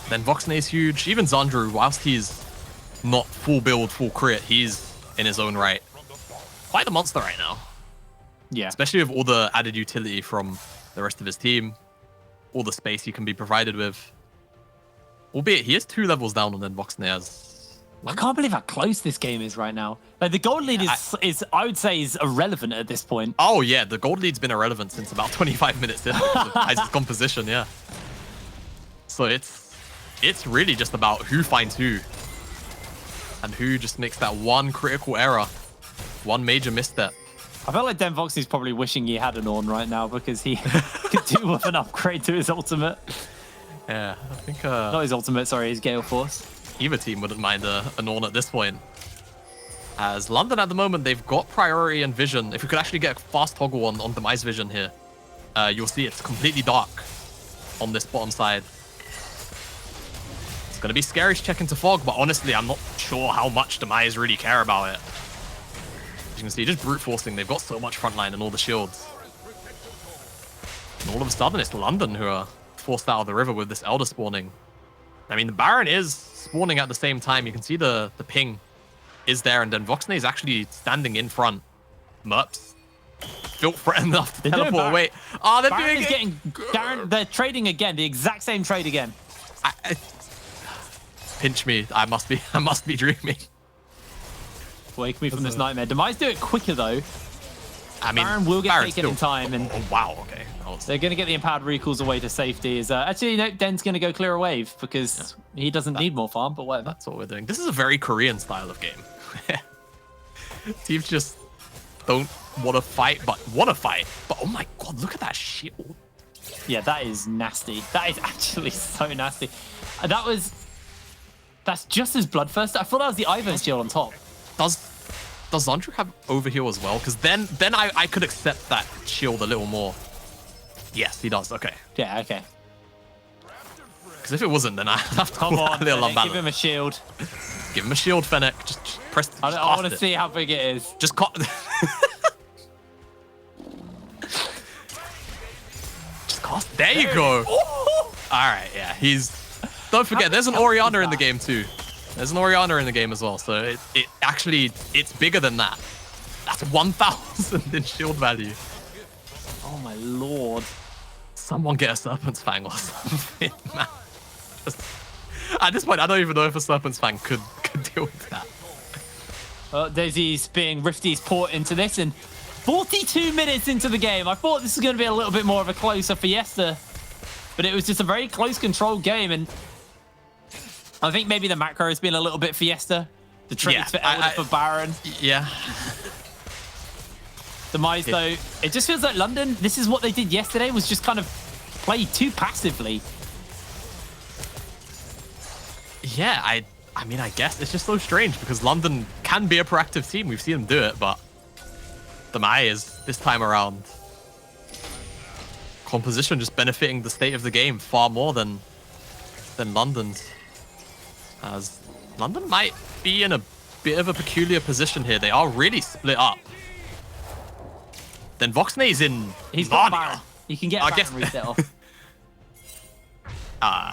Then Voxney is huge. Even Zandru, whilst he's not full build, full crit, he's in his own right quite the monster right now. Yeah. Especially with all the added utility from the rest of his team, all the space he can be provided with. Albeit he is 2 levels down on then Voxney has. I can't believe how close this game is right now. Like the gold lead is I would say is irrelevant at this point. Oh yeah, the gold lead's been irrelevant since about 25 minutes in as his composition, yeah. So it's really just about who finds who. And who just makes that one critical error. One major misstep. I felt like Den Voxney's probably wishing he had an Ornn right now because he could do with an upgrade to his ultimate. Yeah, I think... Not his ultimate, sorry, his Gale Force. Either team wouldn't mind an Ornn at this point. As London at the moment, they've got priority and vision. If we could actually get a fast toggle on Demise vision here, you'll see it's completely dark on this bottom side. It's going to be scary to check into fog, but honestly, I'm not sure how much Demise really care about it. As you can see, just brute forcing. They've got so much frontline and all the shields. And all of a sudden, it's London who are forced out of the river with this Elder spawning. I mean, the Baron is spawning at the same time. You can see the ping is there, and then Voxney is actually standing in front. Merps felt threatened enough to teleport away. Oh, they're Baron doing is it. getting they're trading again, the exact same trade again. Pinch me. I must be dreaming. Wake me from this nightmare. Demise do it quicker though. I mean, Baron will get Baron's taken in time, and oh wow, okay. they're going to get the empowered recalls away to safety. Actually, no, Den's going to go clear a wave because he doesn't need more farm, but whatever. That's what we're doing. This is a very Korean style of game. Teams just don't want to fight, but want to fight. But oh my god, look at that shield. Yeah, that is nasty. That is actually so nasty. That's just as bloodthirst. I thought that was the Ivan shield on top. Does Zandru have overheal as well? Because then I could accept that shield a little more. Yes, he does. Okay. Yeah, okay. Because if it wasn't, then I'd have to Come on, Fennec, Fennec, give him a shield. Give him a shield, Fennec. Just press. I want to see how big it is. Just just cast. There you go. All right, yeah. Don't forget, there's an Orianna in the game too. There's an Orianna in the game as well, so it's bigger than that. That's 1,000 in shield value. Oh my lord. Someone get a Serpent's Fang or something, man. At this point, I don't even know if a Serpent's Fang could deal with that. Daisy's being Rifty's port into this, and 42 minutes into the game. I thought this was going to be a little bit more of a closer Fiesta, but it was just a very close controlled game, and I think maybe the macro has been a little bit Fiesta. The trades for Elder for Baron. Yeah. Demise, though, it just feels like London, this is what they did yesterday, was just kind of play too passively. Yeah, I mean, I guess it's just so strange because London can be a proactive team. We've seen them do it, but Demise, this time around, composition just benefiting the state of the game far more than London's. As London might be in a bit of a peculiar position here. They are really split up. Then Voxney's in He's got Narnia. Baron. You can get a Baron reset off.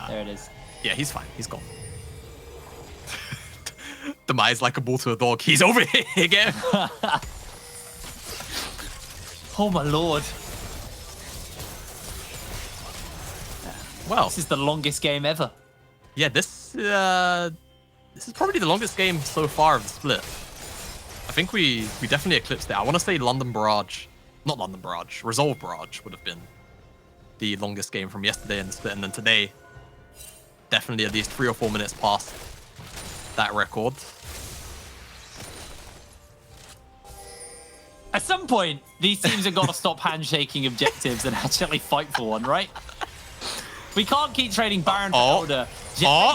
There it is. Yeah, he's fine. He's gone. Demise like a bull to a dog. He's over here again. Oh my lord. Well, this is the longest game ever. Yeah, this is probably the longest game so far of the split. I think we definitely eclipsed it. I want to say London Barrage. Not London Barrage. Resolve Barrage would have been the longest game from yesterday in the split. And then today, definitely at least 3 or 4 minutes past that record. At some point, these teams have got to stop handshaking objectives and actually fight for one, right? We can't keep trading Baron for Elder.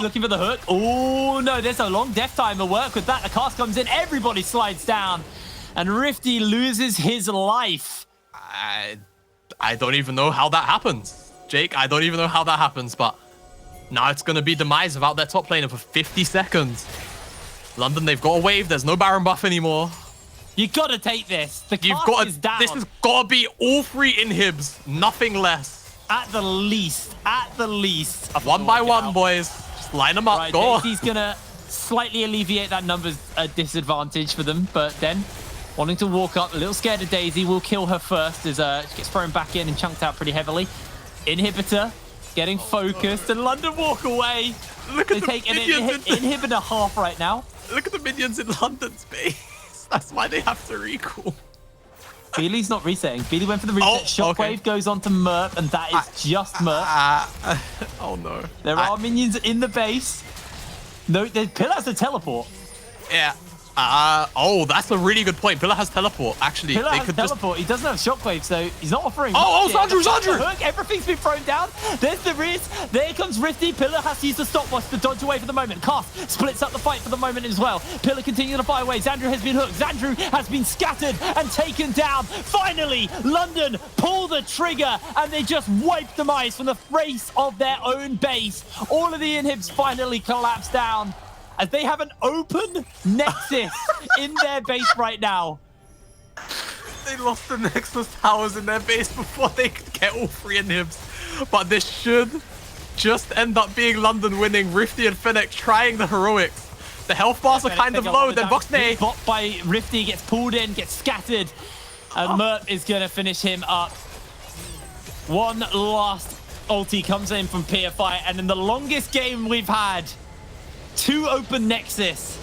Looking for the hook. Oh, no, there's a long death timer. Work with that. The cast comes in. Everybody slides down. And Rifty loses his life. I don't even know how that happens, Jake. I don't even know how that happens, but now it's going to be Demise without their top laner for 50 seconds. London, they've got a wave. There's no Baron buff anymore. You got to take this. The cast is down. This has got to be all 3 inhibs, nothing less. At the least. One by one, boys. Just line them up. Right, go on. Daisy's going to slightly alleviate that numbers disadvantage for them, but then wanting to walk up, a little scared of Daisy, will kill her first as she gets thrown back in and chunked out pretty heavily. Inhibitor getting focused, and London walk away. Look at they take an inhib and a half right now. Look at the minions in London's base. That's why they have to recall. Beely's not resetting. Beely went for the reset. Shockwave goes on to Merp, and that is just Merp. Oh no. There are minions in the base. No, Pillar has a teleport. Yeah. Oh, that's a really good point. Pillar has teleport. Actually, Pillar they has could teleport. He doesn't have shockwave, so he's not offering. Zandru! Hook. Everything's been thrown down. There's the risk. There comes Rifty. Pillar has to use the stopwatch to dodge away for the moment. Cast splits up the fight for the moment as well. Pillar continuing to fly away. Xandru has been hooked. Xandru has been scattered and taken down. Finally, London pull the trigger, and they just wipe Demise from the face of their own base. All of the inhibs finally collapse down, as they have an open Nexus in their base right now. They lost the Nexus towers in their base before they could get all 3 inhibs. But this should just end up being London winning. Rifty and Fennec trying the heroics. The health bars are kind of low. Then Voxnay. Bot by Rifty gets pulled in, gets scattered. And Merp is going to finish him up. One last ulti comes in from PFI. And in the longest game we've had, 2 open Nexus.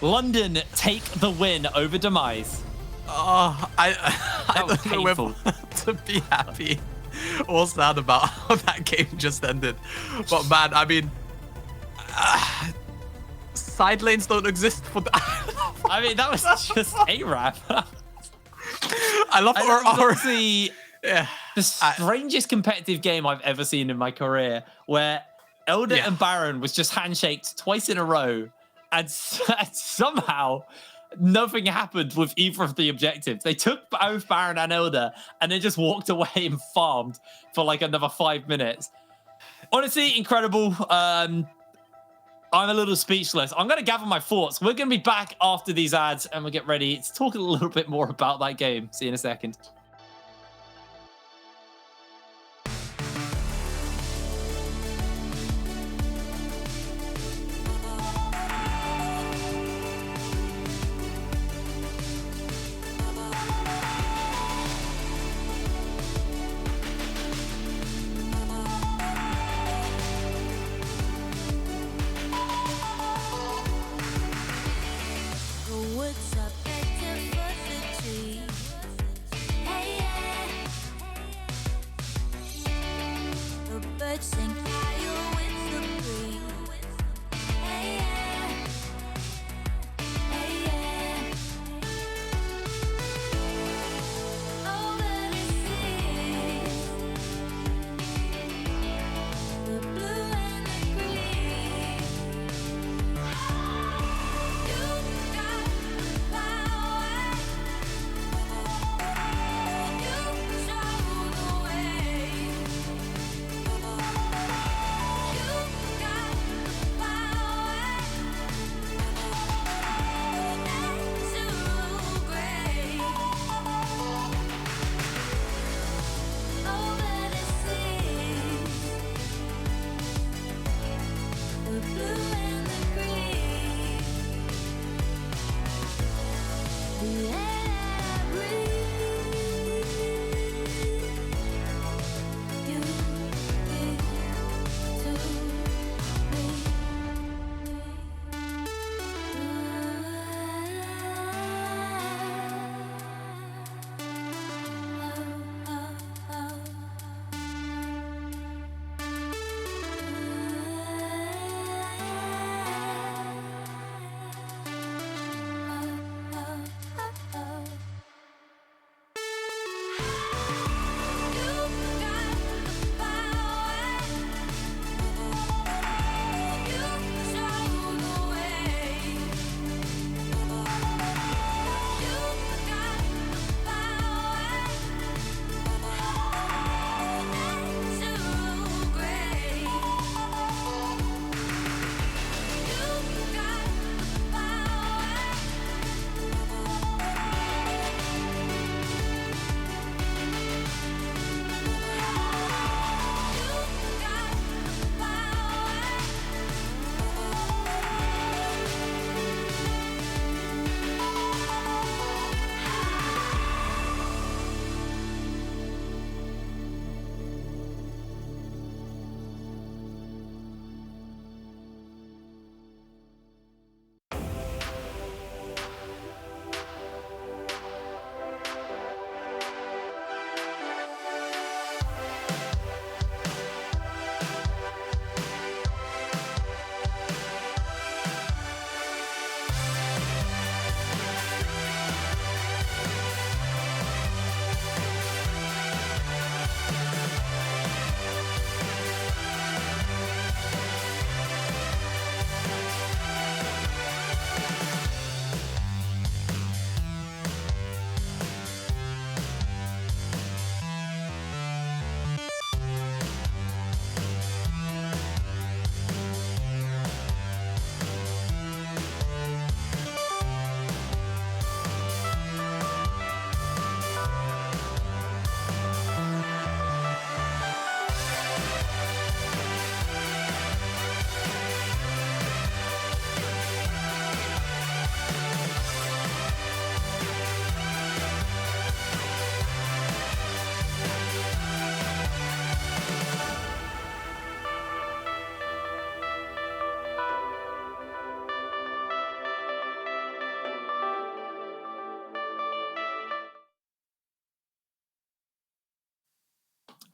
London take the win over Demise. I don't know whether to be happy or sad about how that game just ended. But man, I mean, side lanes don't exist for that. I mean, that was just a wrap. I love our the strangest competitive game I've ever seen in my career, where Elder and Baron was just handshaked twice in a row, and somehow nothing happened with either of the objectives. They took both Baron and Elder and then just walked away and farmed for like another 5 minutes. Honestly, incredible. I'm a little speechless. I'm going to gather my thoughts. We're going to be back after these ads, and we'll get ready to talk a little bit more about that game. See you in a second. What's up, active.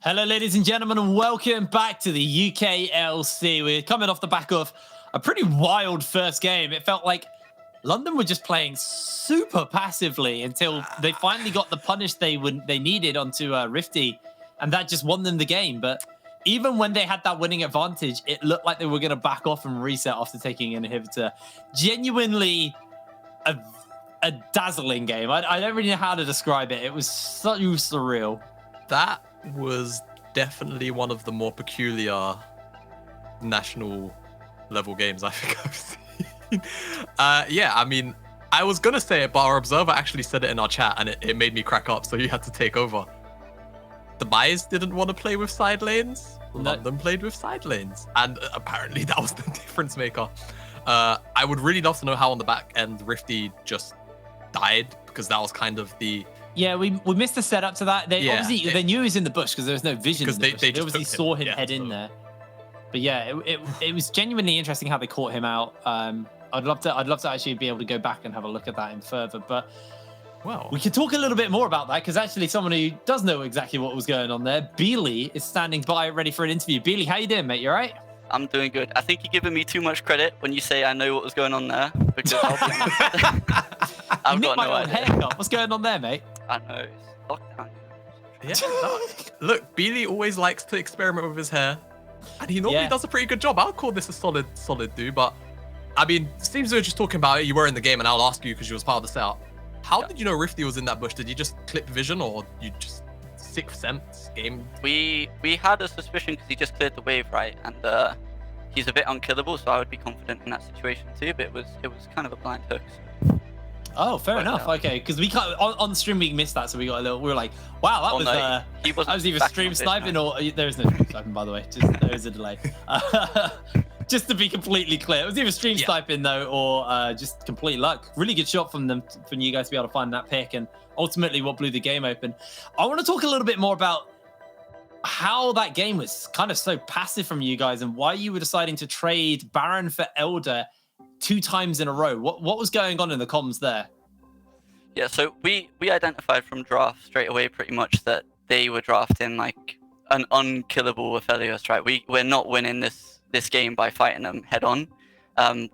Hello, ladies and gentlemen, and welcome back to the UKLC. We're coming off the back of a pretty wild first game. It felt like London were just playing super passively until they finally got the punish they needed onto Rifty, and that just won them the game. But even when they had that winning advantage, it looked like they were going to back off and reset after taking an inhibitor. Genuinely a dazzling game. I don't really know how to describe it. It was so surreal. That was definitely one of the more peculiar national level games I think I've seen. Yeah, I mean, I was gonna say it, but our observer actually said it in our chat, and it made me crack up, so you had to take over. Demise didn't want to play with side lanes. London played with side lanes, and apparently that was the difference maker. I would really love to know how on the back end Rifty just died, because that was kind of the... Yeah, we missed the setup to that. They obviously they knew he was in the bush because there was no vision in the bush. They obviously saw him head in there. But yeah, it was genuinely interesting how they caught him out. I'd love to actually be able to go back and have a look at that in further. But well, we could talk a little bit more about that, because actually someone who does know exactly what was going on there, Beely, is standing by ready for an interview. Beely, how you doing, mate? You all right? I'm doing good. I think you're giving me too much credit when you say I know what was going on there, because I'll be honest, I've got no idea. Haircut. What's going on there, mate? I know, it's lockdown. Yeah, look, Beely always likes to experiment with his hair, and he normally does a pretty good job. I'll call this a solid do, but I mean, seems we were just talking about it. You were in the game, and I'll ask you because you was part of the setup. How did you know Rifty was in that bush? Did you just clip vision, or you just sixth sense game? We had a suspicion because he just cleared the wave, right? And he's a bit unkillable, so I would be confident in that situation too. But it was kind of a blind hook. So. Oh, fair enough. Okay, because we can't on stream we missed that, so we were like, wow, that was either stream sniping or there is no stream sniping, by the way. Just there is a delay. Just to be completely clear, it was either stream sniping though, or just complete luck. Really good shot from you guys to be able to find that pick, and ultimately what blew the game open. I want to talk a little bit more about how that game was kind of so passive from you guys, and why you were deciding to trade Baron for Elder 2 times in a row. What was going on in the comms there? Yeah, so we identified from draft straight away pretty much that they were drafting like an unkillable Aphelios, right? We're not winning this game by fighting them head on.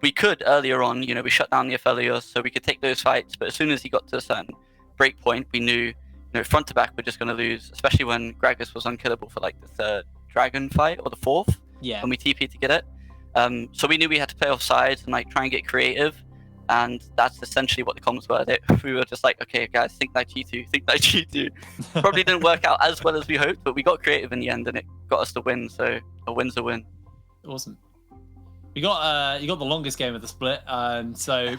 We could earlier on, we shut down the Aphelios so we could take those fights, but as soon as he got to a certain break point, we knew front to back we're just going to lose, especially when Gragas was unkillable for like the 3rd dragon fight or the 4th, when we TP'd to get it. So we knew we had to play off sides and like try and get creative, and that's essentially what the comms were. We were just like, okay guys, think like G2. Probably didn't work out as well as we hoped, but we got creative in the end and it got us the win, so a win's a win. Awesome. You got the longest game of the split, so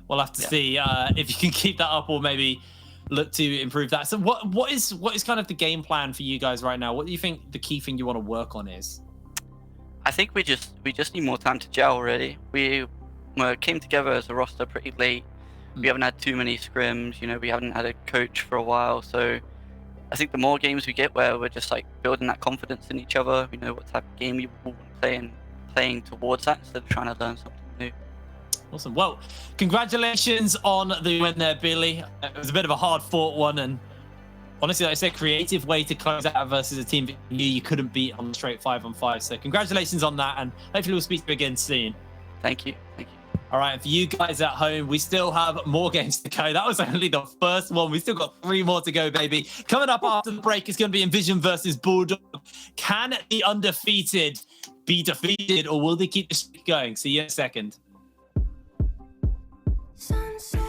we'll have to see if you can keep that up or maybe look to improve that. So what is kind of the game plan for you guys right now? What do you think the key thing you want to work on is? I think we just need more time to gel, really. We came together as a roster pretty late. We haven't had too many scrims, we haven't had a coach for a while, so I think the more games we get where we're just like building that confidence in each other, we know what type of game we want to play and playing towards that instead of trying to learn something new. Awesome. Well, congratulations on the win there, Billy. It was a bit of a hard-fought one, and honestly, like I said, creative way to close out versus a team that you knew you couldn't beat on straight 5-on-5. So congratulations on that, and hopefully we'll speak to you again soon. Thank you. All right, and for you guys at home, we still have more games to go. That was only the first one. We still got 3 more to go, baby. Coming up after the break is going to be Envision versus Bulldog. Can the undefeated be defeated, or will they keep the streak going? See you in a second. Sunset.